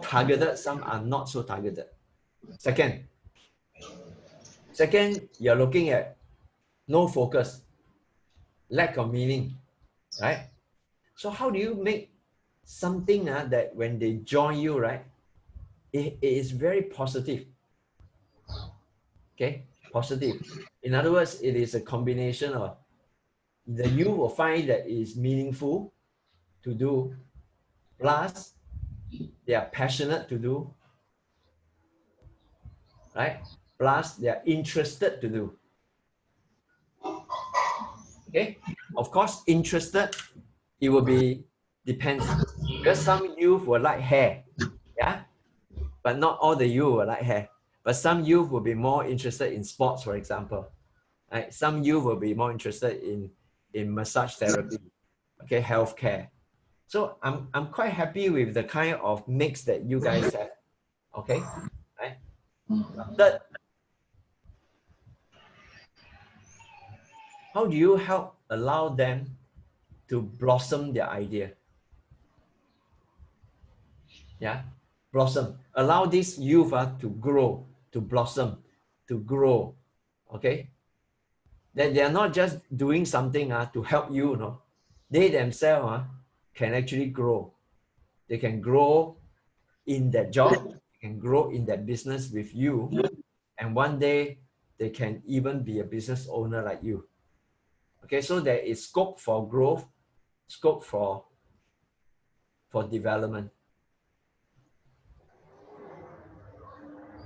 targeted, some are not so targeted. Second, you're looking at no focus, lack of meaning, right? So how do you make something that when they join you, right, it is very positive. Okay, positive. In other words, it is a combination of the you will find that is meaningful to do, plus they are passionate to do, right? Plus they are interested to do. Okay, of course, interested, it will be depends, because some youth will like hair, yeah, but not all the youth will like hair. But some youth will be more interested in sports, for example. Right? Some youth will be more interested in massage therapy, okay, healthcare. So I'm quite happy with the kind of mix that you guys have, okay, right? Third, how do you help allow them to blossom their idea? Yeah, blossom. Allow this youth to grow, to blossom, to grow. Okay, that they are not just doing something to help you. No, they themselves can actually grow. They can grow in that job, they can grow in that business with you, and one day they can even be a business owner like you. Okay, so there is scope for growth, scope for development.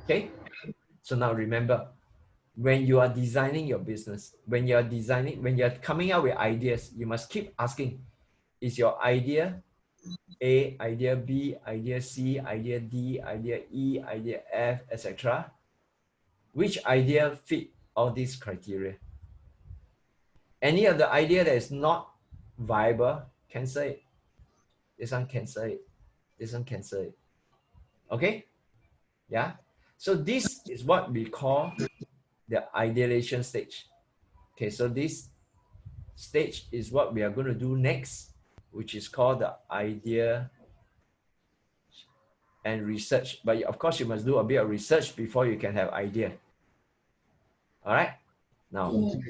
Okay, so now remember, when you are designing your business, when you're coming out with ideas, you must keep asking, is your idea A, idea B, idea C, idea D, idea E, idea F, etc.? Which idea fit all these criteria? Any of the idea that is not viable, cancel it. This one cancel it. This one cancel it. Okay? Yeah? So this is what we call the ideation stage. Okay, so this stage is what we are going to do next, which is called the idea and research. But of course, you must do a bit of research before you can have idea. All right? Now, I'm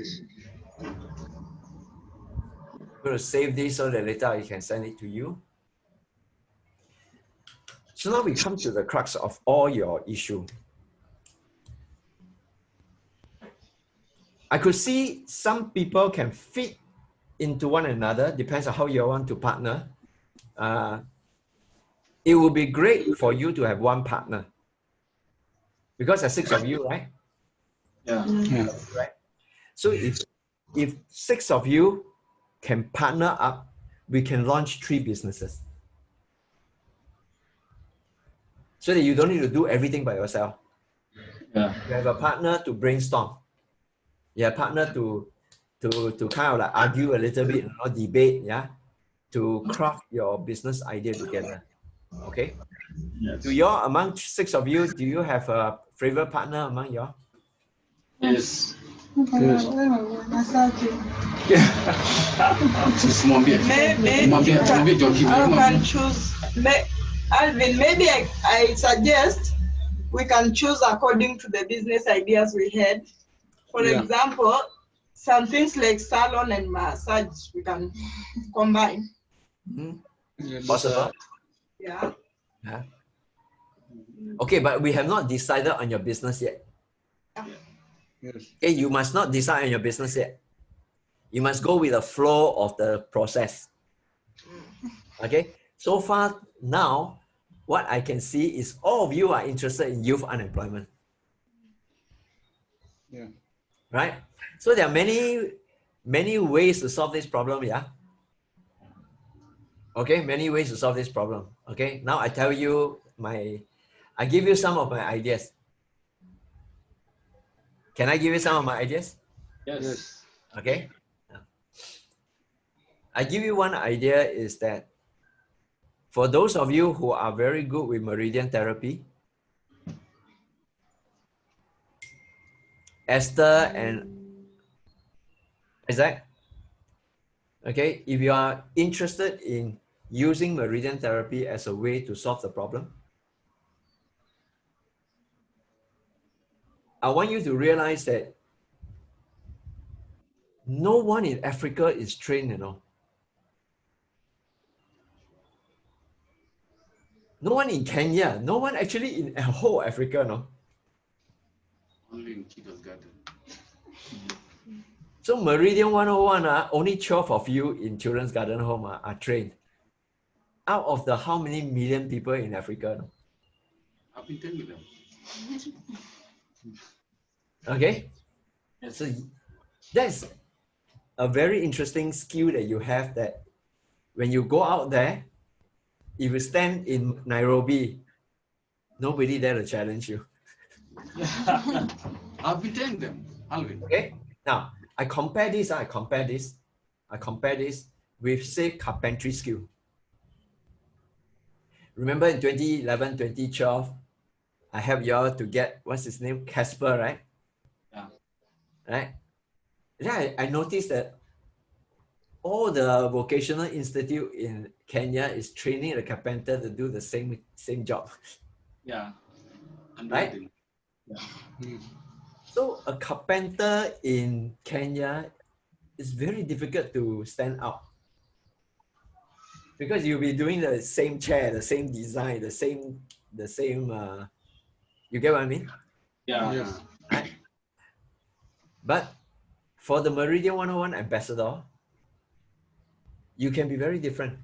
going to save this so that later I can send it to you. So now we come to the crux of all your issue. I could see some people can fit into one another, depends on how you want to partner. It would be great for you to have one partner. Because there's 6 of you, right? Yeah. Yeah. Right. So if 6 of you can partner up, we can launch 3 businesses. So that you don't need to do everything by yourself. Yeah. You have a partner to brainstorm. You have a partner to kind of like argue a little bit, debate, yeah, to craft your business idea together. Okay. Yes. Do you among 6 of you, do you have a favorite partner among you? Yes. Maybe I can choose. Alvin, maybe I suggest we can choose according to the business ideas we had. For Yeah. example, some things like salon and massage we can combine. Yeah, Possible? Yeah. Yeah. Okay, but we have not decided on your business yet. yes. Okay, you must not decide on your business yet. You must go with the flow of the process. Okay, so far now, what I can see is all of you are interested in youth unemployment. Yeah. Right? So there are many ways to solve this problem, yeah? Okay, many ways to solve this problem. Okay, now I tell you I give you some of my ideas. Can I give you some of my ideas? Yes. Okay. I give you one idea is that for those of you who are very good with meridian therapy, Esther and Isaac, okay, if you are interested in using meridian therapy as a way to solve the problem, I want you to realize that no one in Africa is trained, No one in Kenya, no one actually in whole Africa, Only in Kido's garden. So Meridian 101, only 12 of you in Children's Garden Home are trained. Out of the how many million people in Africa? I've been telling them. Okay, so that's a very interesting skill that you have, that when you go out there, if you stand in Nairobi, nobody there to challenge you. I've been telling them, Alvin. Okay, now I compare this with, say, carpentry skill. Remember in 2011, 2012, I helped y'all to get, what's his name? Casper, right? Yeah. Right? Then I noticed that all the vocational institute in Kenya is training the carpenter to do the same job. Yeah. And Right? Yeah. So a carpenter in Kenya is very difficult to stand out, because you'll be doing the same chair, the same design, the same, you get what I mean? Yeah. Yes. Right? But for the Meridian 101 ambassador, you can be very different,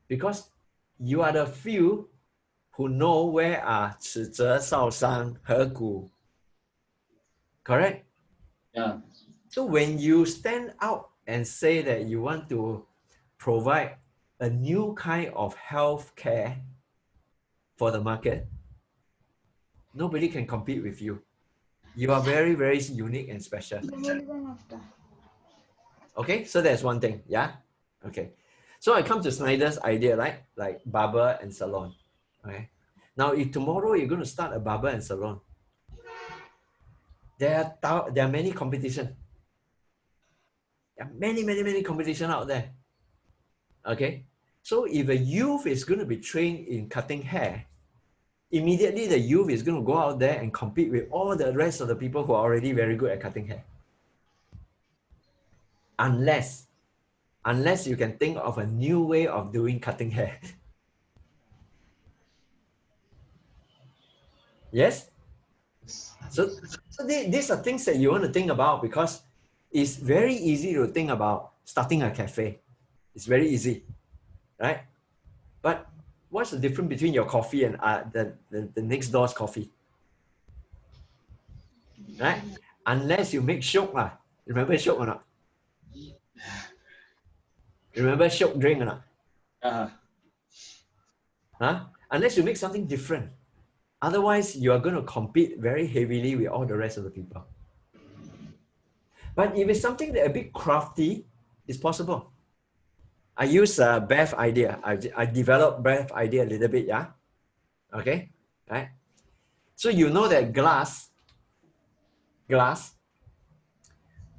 because you are the few who know where are 尺泽、少商、河谷. Correct? Yeah. So when you stand out and say that you want to provide a new kind of health care for the market, nobody can compete with you. You are very, very unique and special. Okay, so that's one thing, yeah? Okay. So I come to Snyder's idea, right? Like barber and salon. Okay. Now, if tomorrow you're going to start a barber and salon, there are many competition. There are many competition out there. Okay. So if a youth is going to be trained in cutting hair, immediately the youth is going to go out there and compete with all the rest of the people who are already very good at cutting hair. Unless you can think of a new way of doing cutting hair. Yes? So these are things that you want to think about, because it's very easy to think about starting a cafe. It's very easy, right? But what's the difference between your coffee and the next door's coffee? Right? Unless you make Shiok lah. Remember Shiok or not? Remember Shiok drink or not? Huh? Unless you make something different. Otherwise, you are going to compete very heavily with all the rest of the people. But if it's something that a bit crafty, it's possible. I use Bev idea. I developed Bev idea a little bit, yeah? Okay, right? So you know that glass,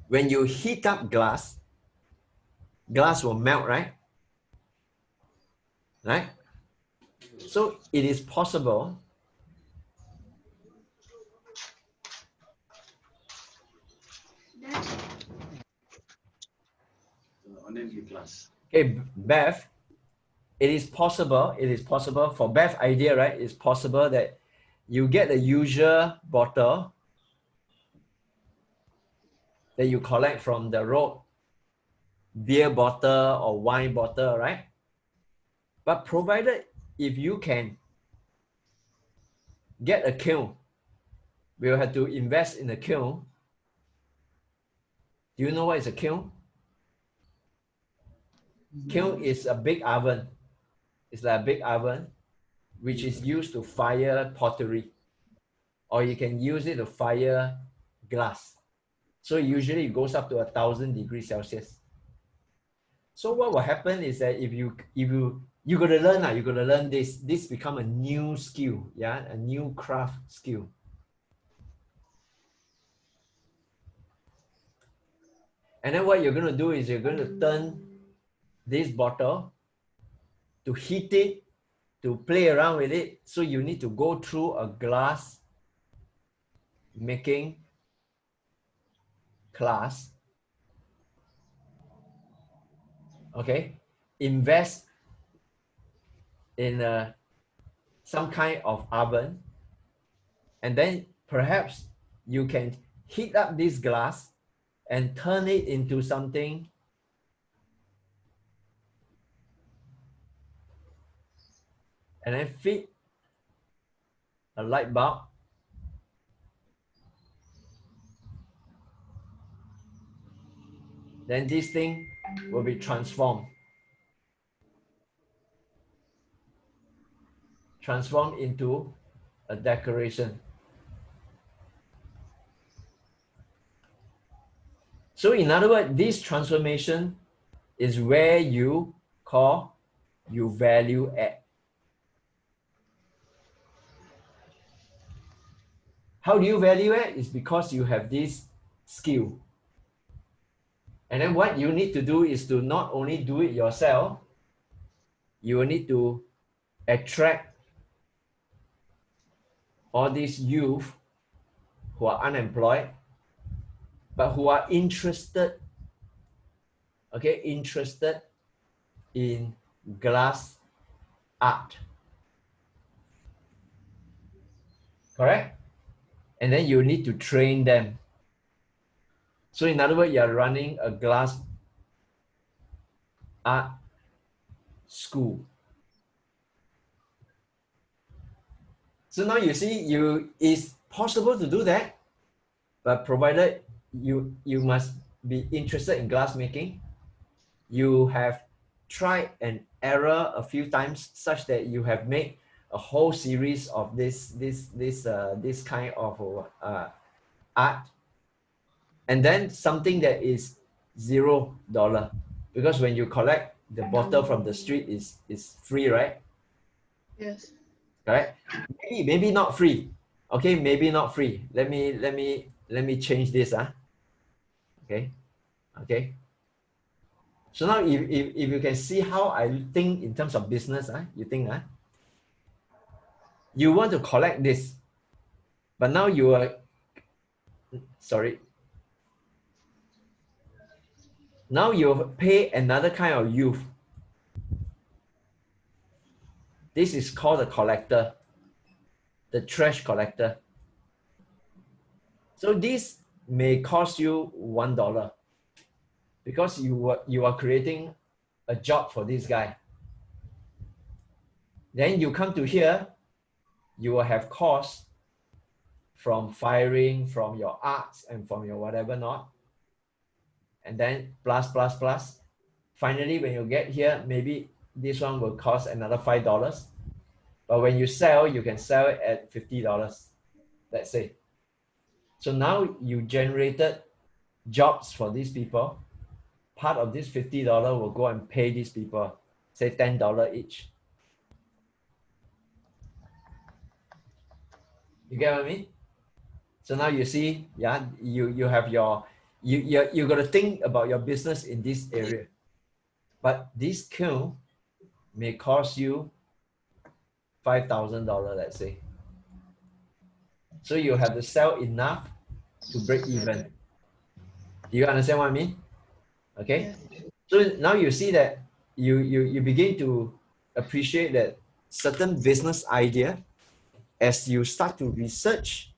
when you heat up glass will melt, right? Right? So it is possible okay, Bev, it is possible for Bev idea, right? It's possible that you get the usual bottle that you collect from the road, beer bottle or wine bottle, right? But provided if you can get a kiln, we'll have to invest in a kiln. Do you know what is a kiln? Kiln is a big oven. It's like a big oven which is used to fire pottery, or you can use it to fire glass. So usually it goes up to 1,000 degrees Celsius. So what will happen is that if you got to learn, you got to learn this become a new skill, yeah, a new craft skill. And then what you're going to do is you're going to turn this bottle to heat it, to play around with it. So you need to go through a glass making class. Okay, invest in some kind of oven, and then perhaps you can heat up this glass and turn it into something and then fit a light bulb. Then this thing will be transformed into a decoration. So in other words, this transformation is where you value add. How do you value add? It's because you have this skill. And then what you need to do is to not only do it yourself, you will need to attract all these youth who are unemployed, but who are interested, okay, interested in glass art. Correct? And then you need to train them. So in other words, you are running a glass art school. So now you see, it's possible to do that, but provided you must be interested in glass making. You have tried and error a few times such that you have made a whole series of this kind of art, and then something that is $0, because when you collect the bottle from the street is free, right? Yes. Right? Maybe not free. Okay, maybe not free. Let me change this. Okay. Okay. So now if you can see how I think in terms of business, you think you want to collect this, but now you are now you pay another kind of youth. This is called a collector, the trash collector. So this may cost you $1 because you are creating a job for this guy. Then you come to here, you will have costs from firing, from your arts, and from your whatever not. And then plus. Finally, when you get here, maybe this one will cost another $5. But when you sell, you can sell it at $50, let's say. So now you generated jobs for these people. Part of this $50 will go and pay these people, say $10 each. You get what I mean? So now you see, yeah, you have your, you got to think about your business in this area. But this kiln may cost you $5,000, let's say. So you have to sell enough to break even. Do you understand what I mean? Okay. So now you see that you begin to appreciate that certain business idea, as you start to research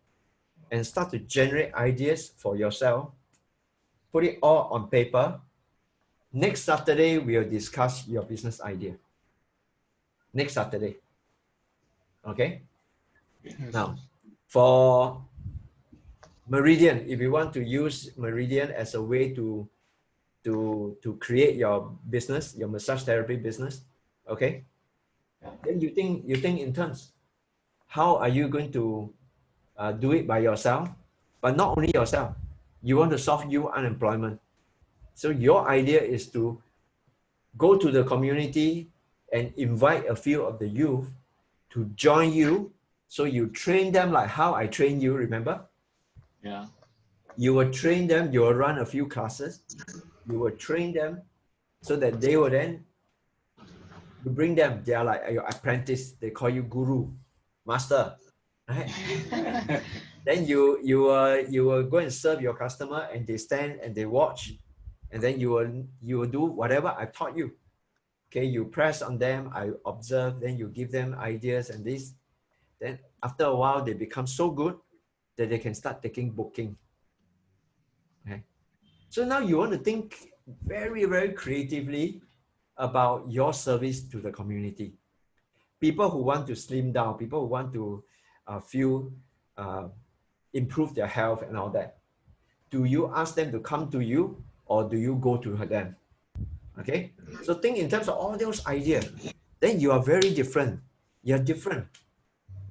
and start to generate ideas for yourself, put it all on paper. Next Saturday, we'll discuss your business idea. Next Saturday. Okay? Yes. Now, for Meridian, if you want to use Meridian as a way to create your business, your massage therapy business, okay? Then you think in terms, how are you going to do it by yourself? But not only yourself, you want to solve youth unemployment. So your idea is to go to the community and invite a few of the youth to join you. So you train them like how I train you, remember? Yeah. You will train them, you will run a few classes, you will train them so that they will then, you bring them, they are like your apprentice, they call you guru, master, right? Then you will go and serve your customer, and they stand and they watch, and then you will do whatever I taught you. Okay, you press on them, I observe, then you give them ideas and this. Then after a while, they become so good that they can start taking booking. Okay. So now you want to think very, very creatively about your service to the community. People who want to slim down, people who want to improve their health and all that. Do you ask them to come to you, or do you go to them? Okay, so think in terms of all those ideas. Then you are very different. You're different.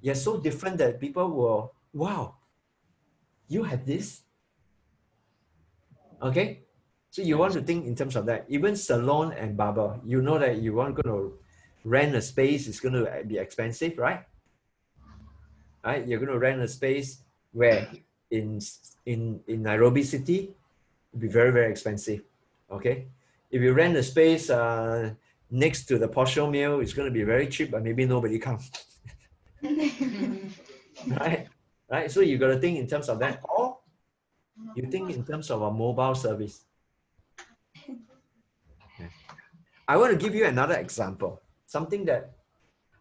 You're so different that people will, wow, you had this? Okay, so you want to think in terms of that. Even salon and barber, you know that you want to rent a space, it's going to be expensive, right? Right? You're going to rent a space where in Nairobi city, it'll be very, very expensive. Okay, if you rent a space next to the Posho Mill, it's going to be very cheap, but maybe nobody comes. Right? So you got to think in terms of that, or you think in terms of a mobile service. Okay. I want to give you another example, something that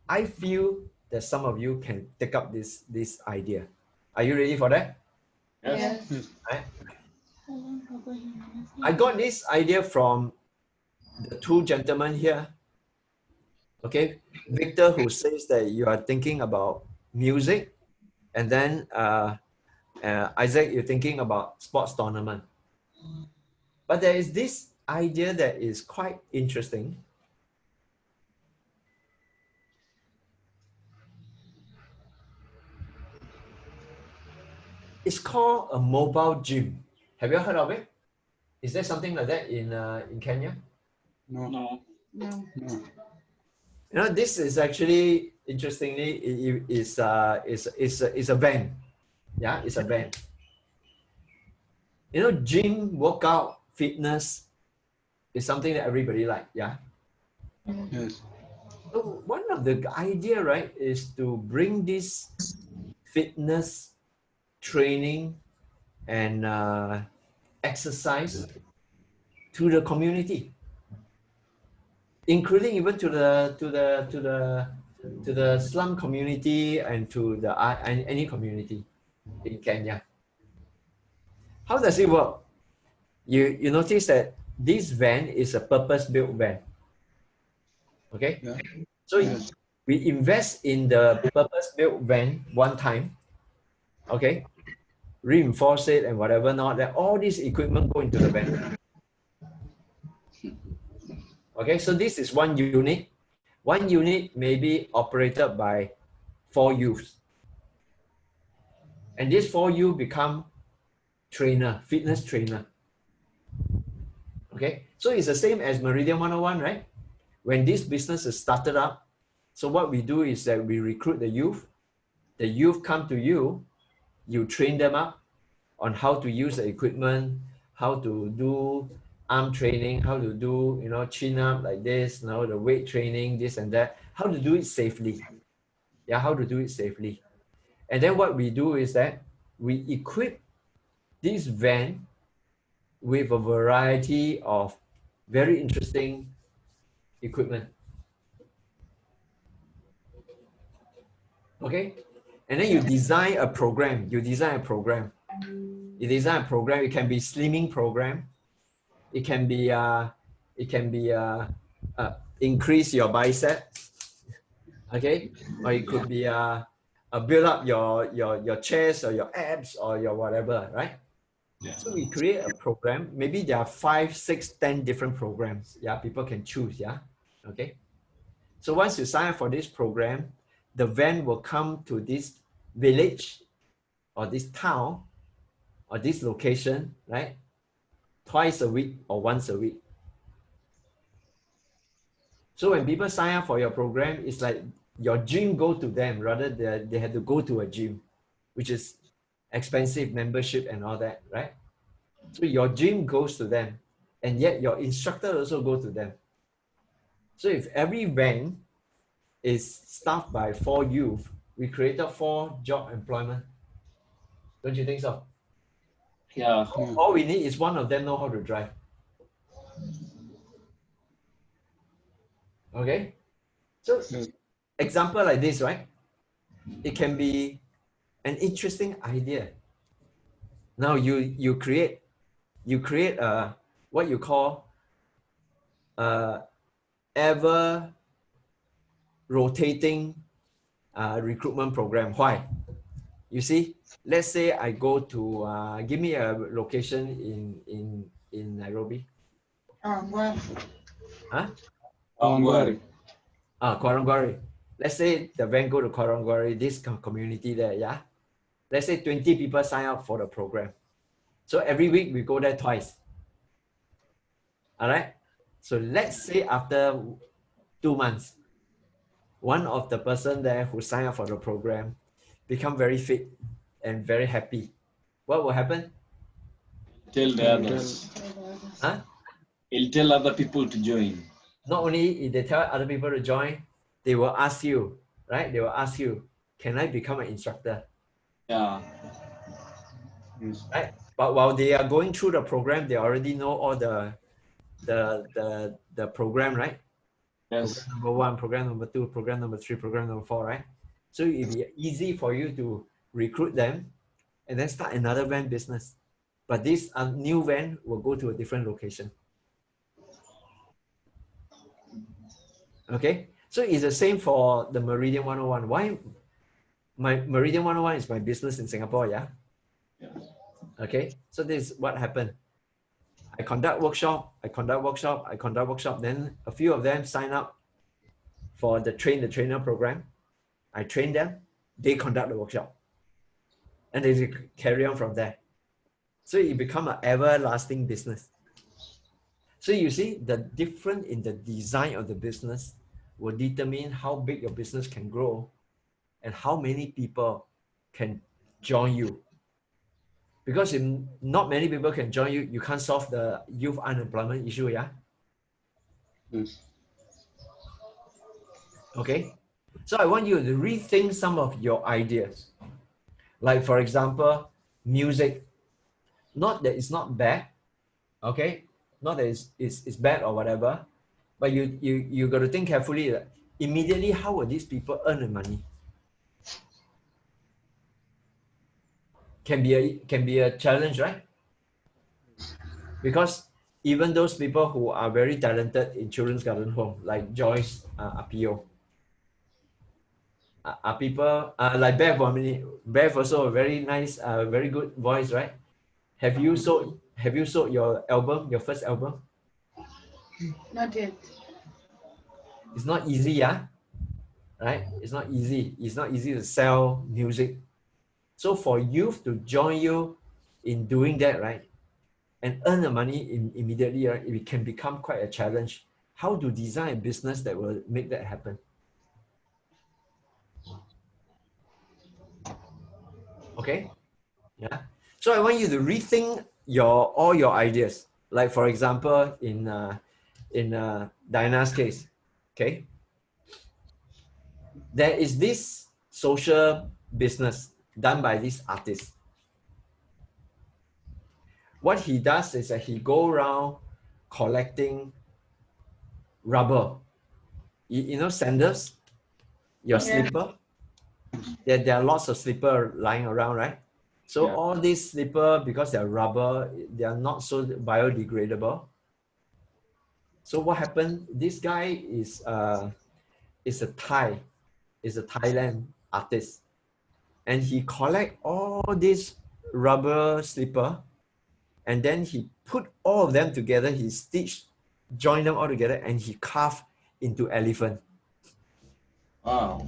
I feel that some of you can take up this idea. Are you ready for that? Yes. Right? I got this idea from the two gentlemen here. Okay, Victor, who says that you are thinking about music, and then Isaac, you're thinking about sports tournament. But there is this idea that is quite interesting. It's called a mobile gym. Have you heard of it? Is there something like that in Kenya? No. No. No. No. You know, this is actually, interestingly, is a van. Yeah, it's a van. You know, gym, workout, fitness is something that everybody like. Yeah. Yes. So one of the idea, right, is to bring this fitness training and exercise to the community, including even to the slum community and to the any community in Kenya. How does it work? You notice that this van is a purpose-built van. Okay? Yeah. So Yes. we invest in the purpose-built van one time, okay? Reinforce it and whatever not, then all this equipment go into the van. Okay, so this is one unit. One unit may be operated by 4 youths. And these 4 youths become trainer, fitness trainer. Okay, so it's the same as Meridian 101, right? When this business is started up, so what we do is that we recruit the youth come to you, you train them up on how to use the equipment, how to do arm training, how to do, you know, chin up like this, you know, the weight training, this and that, how to do it safely. Yeah, how to do it safely. And then what we do is that we equip this van with a variety of very interesting equipment. Okay, and then you design a program. You design a program. It can be slimming program. It can be increase your bicep. Okay, or it could be build up your chest or your abs or your whatever, right? Yeah. So we create a program. Maybe there are 5, 6, 10 different programs. Yeah, people can choose. Yeah, okay. So once you sign up for this program, the van will come to this village or this town or this location, right? Twice a week or once a week. So when people sign up for your program, it's like your gym go to them rather than they have to go to a gym, which is expensive membership and all that, right? So your gym goes to them, and yet your instructor also go to them. So if every van is staffed by 4 youth, we created 4 job employment. Don't you think so? Yeah. All we need is one of them know how to drive. Okay? So example like this, right? It can be an interesting idea. Now you create what you call ever rotating recruitment program. Why? You see, let's say I go to give me a location in Nairobi. Huh? Kawangware. Kawangware. Let's say the van go to Kawangware, this community there, yeah? Let's say 20 people sign up for the program. So every week we go there twice. All right? So let's say after 2 months, one of the person there who signed up for the program become very fit and very happy. What will happen? Tell the others. Huh? He'll tell other people to join. Not only if they tell other people to join, they will ask you, right? They will ask you, can I become an instructor? Yeah. Right? But while they are going through the program, they already know all the program, right? Yes. Program number 1, program number 2, program number 3, program number 4, right? So it'll be easy for you to recruit them and then start another van business. But this new van will go to a different location. Okay, so it's the same for the Meridian 101. Why? My Meridian 101 is my business in Singapore, yeah? Yeah. Okay, so this is what happened. I conduct workshop, then a few of them sign up for the trainer program. I train them, they conduct the workshop. And they carry on from there. So it becomes an everlasting business. So you see, the difference in the design of the business will determine how big your business can grow and how many people can join you. Because if not many people can join you, you can't solve the youth unemployment issue, yeah? Yes. Okay, so I want you to rethink some of your ideas. Like for example, music. Not that it's not bad, okay? Not that it's bad or whatever, but you got to think carefully that immediately how will these people earn the money? Can be a challenge, right? Because even those people who are very talented in children's garden home, like Joyce Apio, are people like Bev. Bev also a very nice, very good voice, right? Have you sold your album, your first album? Not yet. It's not easy, yeah, right? It's not easy. It's not easy to sell music. So for youth to join you in doing that, right, and earn the money immediately, right, it can become quite a challenge. How to design a business that will make that happen? Okay, yeah. So I want you to rethink all your ideas. Like for example, in Diana's case, okay, there is this social business done by this artist. What he does is that he go around collecting rubber. You know sandals, your slipper. There are lots of slipper lying around, right? So all these slipper, because they're rubber, they are not so biodegradable. So what happened? This guy is a Thailand artist, and he collect all these rubber slipper, and then he put all of them together. He join them all together, and he carve into elephant. Wow.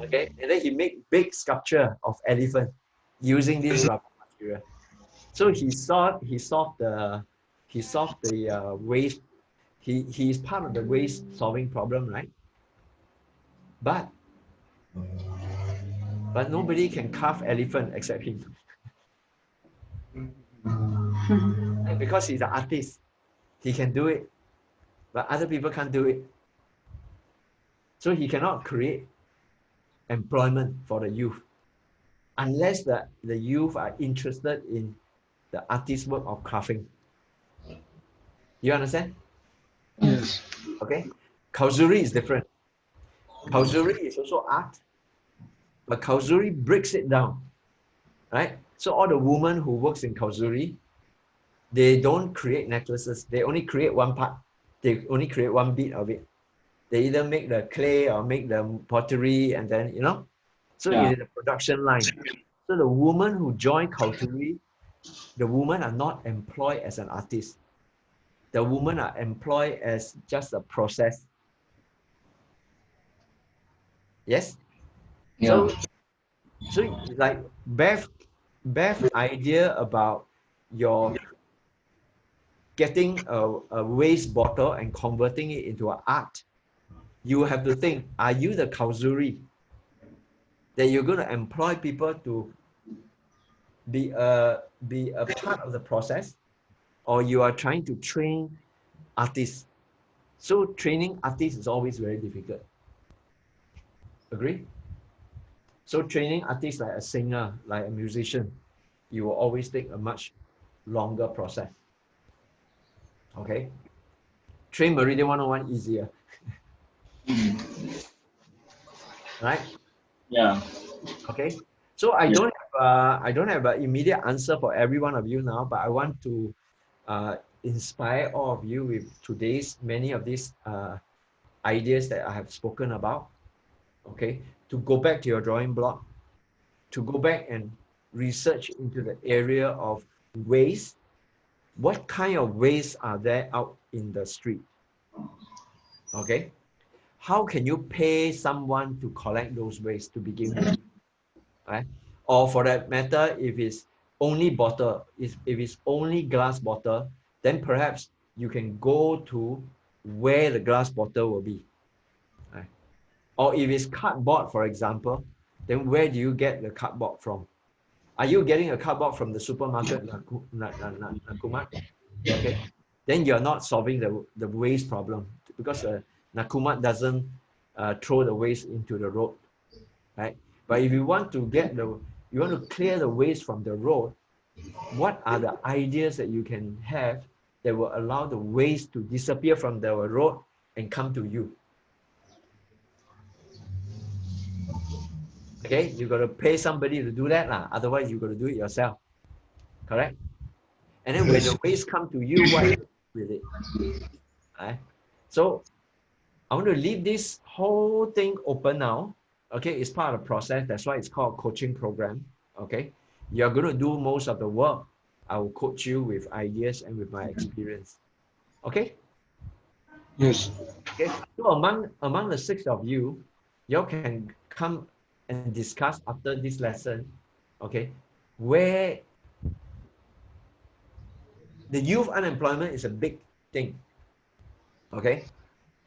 Okay, and then he make big sculpture of elephant using this rubber material. So he solved the waste. He is part of the waste solving problem, right? But nobody can carve elephant except him. Because he's an artist, he can do it, but other people can't do it. So he cannot create employment for the youth unless the youth are interested in the artist's work of crafting. You understand? Yes. Okay. Kauzuri is different. Kauzuri is also art, but Kauzuri breaks it down, right? So all the women who works in Kauzuri, they don't create necklaces. They only create one part. They only create one bit of it. They either make the clay or make the pottery, and then, you know, so it is a production line. So the women who join Kauzuri, the women are not employed as an artist. The women are employed as just a process. Yes? Yeah. So like Bev idea about your getting a waste bottle and converting it into an art, you have to think, are you the Kauzuri that you're going to employ people to be a part of the process, or you are trying to train artists? So training artists is always very difficult. Agree? So training artists like a singer, like a musician, you will always take a much longer process. Okay? Train Meridian 101 easier. Right? Yeah. Okay. So I don't have an immediate answer for every one of you now, but I want to inspire all of you with many of these ideas that I have spoken about. Okay, to go back to your drawing block, to go back and research into the area of waste. What kind of waste are there out in the street? Okay, how can you pay someone to collect those waste to begin with? Right? Or for that matter, if it's only bottle, if it's only glass bottle, then perhaps you can go to where the glass bottle will be. Right? Or if it's cardboard, for example, then where do you get the cardboard from? Are you getting a cardboard from the supermarket, Nakumat? Okay, then you're not solving the waste problem, because Nakumat doesn't throw the waste into the road, right? But if you want to clear the waste from the road, what are the ideas that you can have that will allow the waste to disappear from the road and come to you? Okay, you got to pay somebody to do that, otherwise you got to do it yourself. Correct? And then when the waste come to you, what you do with it? Right? So I want to leave this whole thing open now. Okay, it's part of the process. That's why it's called coaching program. Okay, you're going to do most of the work. I will coach you with ideas and with my experience. Okay. Yes. Okay. So among the 6 of you, y'all can come and discuss after this lesson. Okay, where the youth unemployment is a big thing. Okay,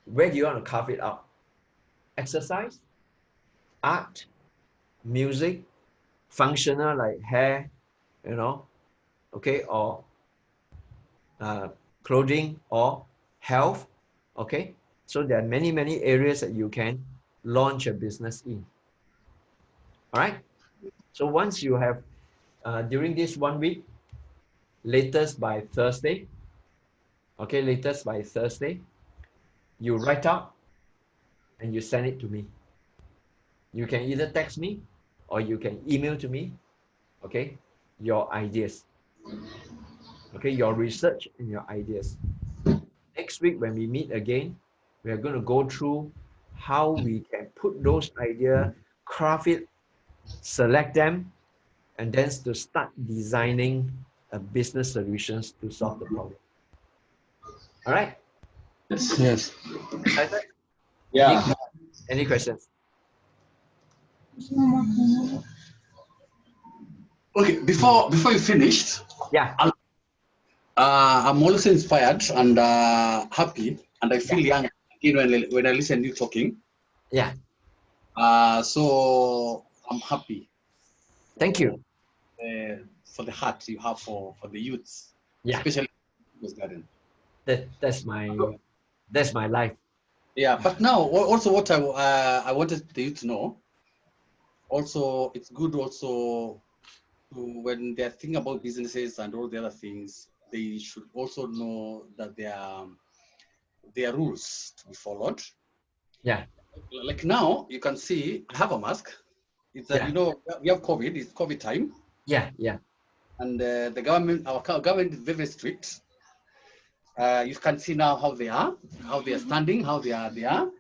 where do you want to carve it out? Exercise, art, music, functional like hair, you know, okay, or clothing or health, okay? So there are many, many areas that you can launch a business in, all right? So once you have, during this 1 week, latest by Thursday, okay, latest by Thursday, you write out and you send it to me. You can either text me or you can email to me, okay, your ideas, okay, your research and your ideas. Next week when we meet again, we are going to go through how we can put those ideas, craft it, select them, and then to start designing a business solutions to solve the problem. All right? Yes. Excited? Yeah. Any questions? Okay, before you finished, Yeah. I'm also inspired and happy, and I feel young when I listen to you talking. Yeah. So I'm happy. Thank you. For the heart you have for the youths, Yeah. especially People's Garden. That's my life. Yeah, but now also what I wanted the youth to know. Also, it's good also to, when they're thinking about businesses and all the other things, they should also know that there are rules to be followed. Yeah. Like now, you can see I have a mask. It's that, you know, we have COVID. It's COVID time. Yeah. Yeah. And the government, our government is very strict. You can see now how they are standing, how they are there.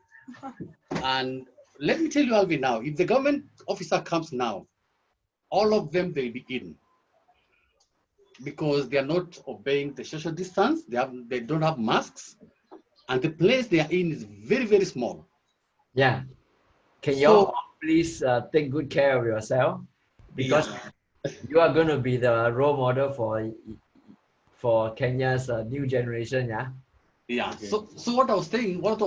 And let me tell you, Alvin, now, if the government officer comes now, all of them, they'll be in. Because they are not obeying the social distance, they don't have masks, and the place they are in is very, very small. Yeah. Can you all please take good care of yourself, because you are going to be the role model for Kenya's new generation. Yeah. Yeah. Okay. So what I was saying, what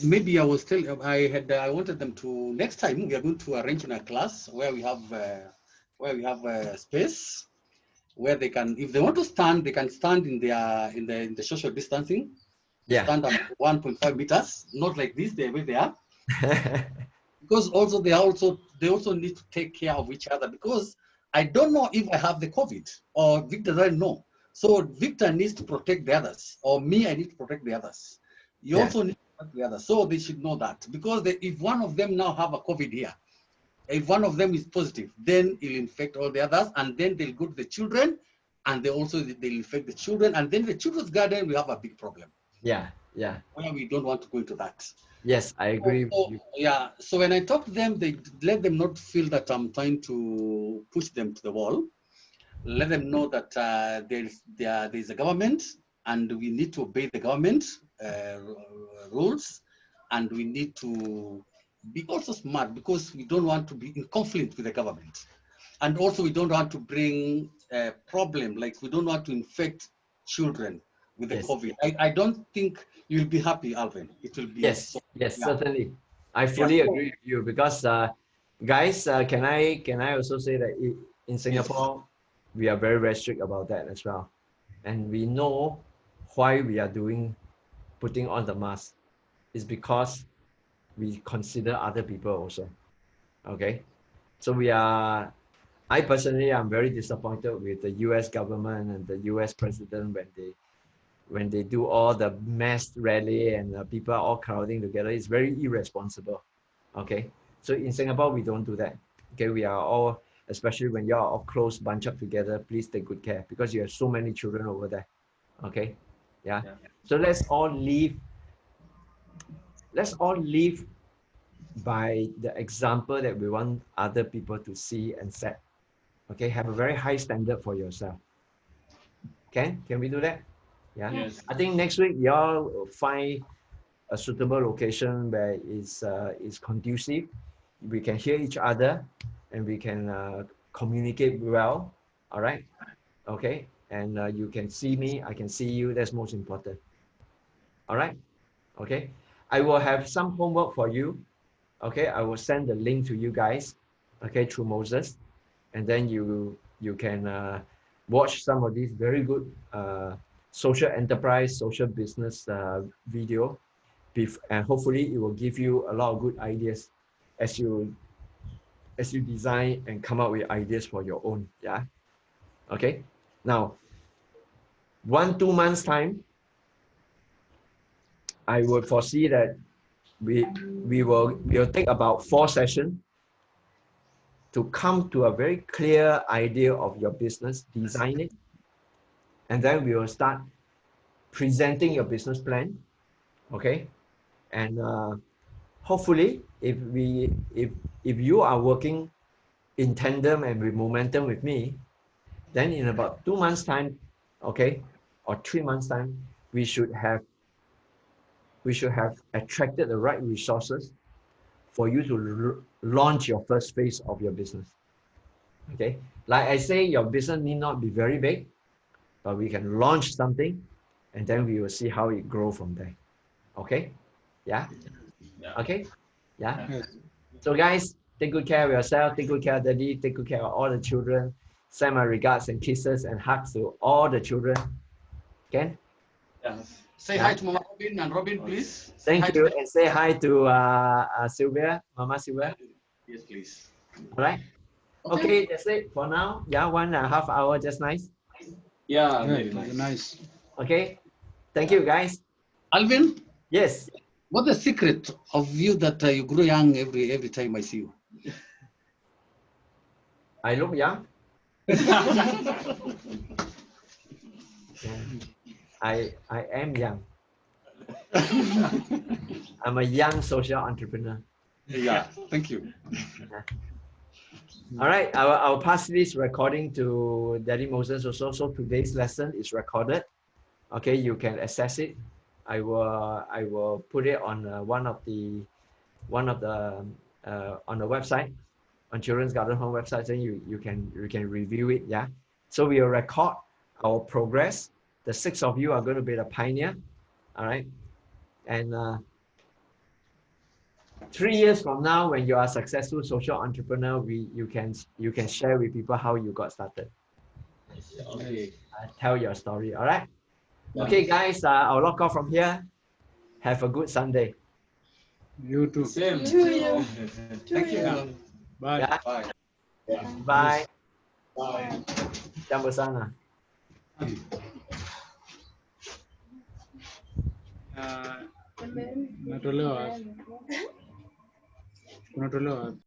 maybe I was telling, I wanted them to, next time we are going to arrange in a class where we have space where they can, if they want to stand, they can stand in the social distancing. They stand at 1.5 meters, not like this, the way they are. Because also they also need to take care of each other, because I don't know if I have the COVID or Victor doesn't know. So Victor needs to protect the others, or me, I need to protect the others. You also need to protect the others. So they should know that, because if one of them now have a COVID here, if one of them is positive, then it'll infect all the others, and then they'll go to the children, and they'll infect the children, and then the children's garden, we have a big problem. Yeah, yeah. Where we don't want to go into that. Yes, I agree with you. Yeah, so when I talk to them, they let them not feel that I'm trying to push them to the wall. Let them know that there is a government, and we need to obey the government rules, and we need to be also smart, because we don't want to be in conflict with the government. And also we don't want to bring a problem, like we don't want to infect children with the COVID. I don't think you'll be happy, Alvin. It will be. Yes, certainly. I fully agree with you, because guys, can I also say that in Singapore, we are very, very strict about that as well. And we know why we are putting on the mask. Is because we consider other people also. Okay. So I personally am very disappointed with the US government and the US president when they do all the mass rally and people are all crowding together. It's very irresponsible. Okay. So in Singapore, we don't do that. Okay. We are all especially when you're all close, bunch up together, please take good care because you have so many children over there. Okay, yeah. So let's all live by the example that we want other people to see and set. Okay, have a very high standard for yourself. Can we do that? Yeah. Yes. I think next week y'all find a suitable location where it's conducive. We can hear each other and we can communicate well. All right. Okay. And you can see me, I can see you. That's most important. All right. Okay. I will have some homework for you. Okay. I will send the link to you guys. Okay. Through Moses, and then you can watch some of these very good social enterprise, social business video, and hopefully it will give you a lot of good ideas as you design and come up with ideas for your own. Yeah. Okay. Now, 1-2 months time, I would foresee that we'll take about 4 sessions to come to a very clear idea of your business, design it, and then we will start presenting your business plan. Okay. And hopefully if you are working in tandem and with momentum with me, then in about 2 months time, okay, or 3 months time, we should have attracted the right resources for you to launch your first phase of your business. Okay, like I say, your business need not be very big, but we can launch something and then we will see how it grows from there. Okay. Yeah. Okay. Yeah. So guys, take good care of yourself, take good care of daddy, take good care of all the children. Send my regards and kisses and hugs to all the children. Ken? Yes. Say hi to Mama Robin, and Robin, please. Thank you, and say hi to Sylvia, Mama Sylvia. Yes, please. All right. Okay, that's it for now. Yeah, 1.5 hours, just nice. Yeah, Very very nice. nice. Okay. Thank you, guys. Alvin, Yes. what's the secret of you that you grow young every time I see you? I look young. I am young. I'm a young social entrepreneur. Yeah, thank you. All right, I'll pass this recording to Daddy Moses also. So today's lesson is recorded. Okay, you can access it. I will put it on one of the on the website, on Children's Garden Home website. Then you can review it. Yeah. So we will record our progress. The 6 of you are going to be the pioneer. All right, and 3 years from now, when you are a successful social entrepreneur, you can share with people how you got started. Okay. Tell your story. All right. Okay, guys. I'll log off from here. Have a good Sunday. You too. Same. To you. Thank you. Bye. Yeah. Bye. Bye. Bye. Jambo sana. Natolewa wapi? Kunatolewa wapi?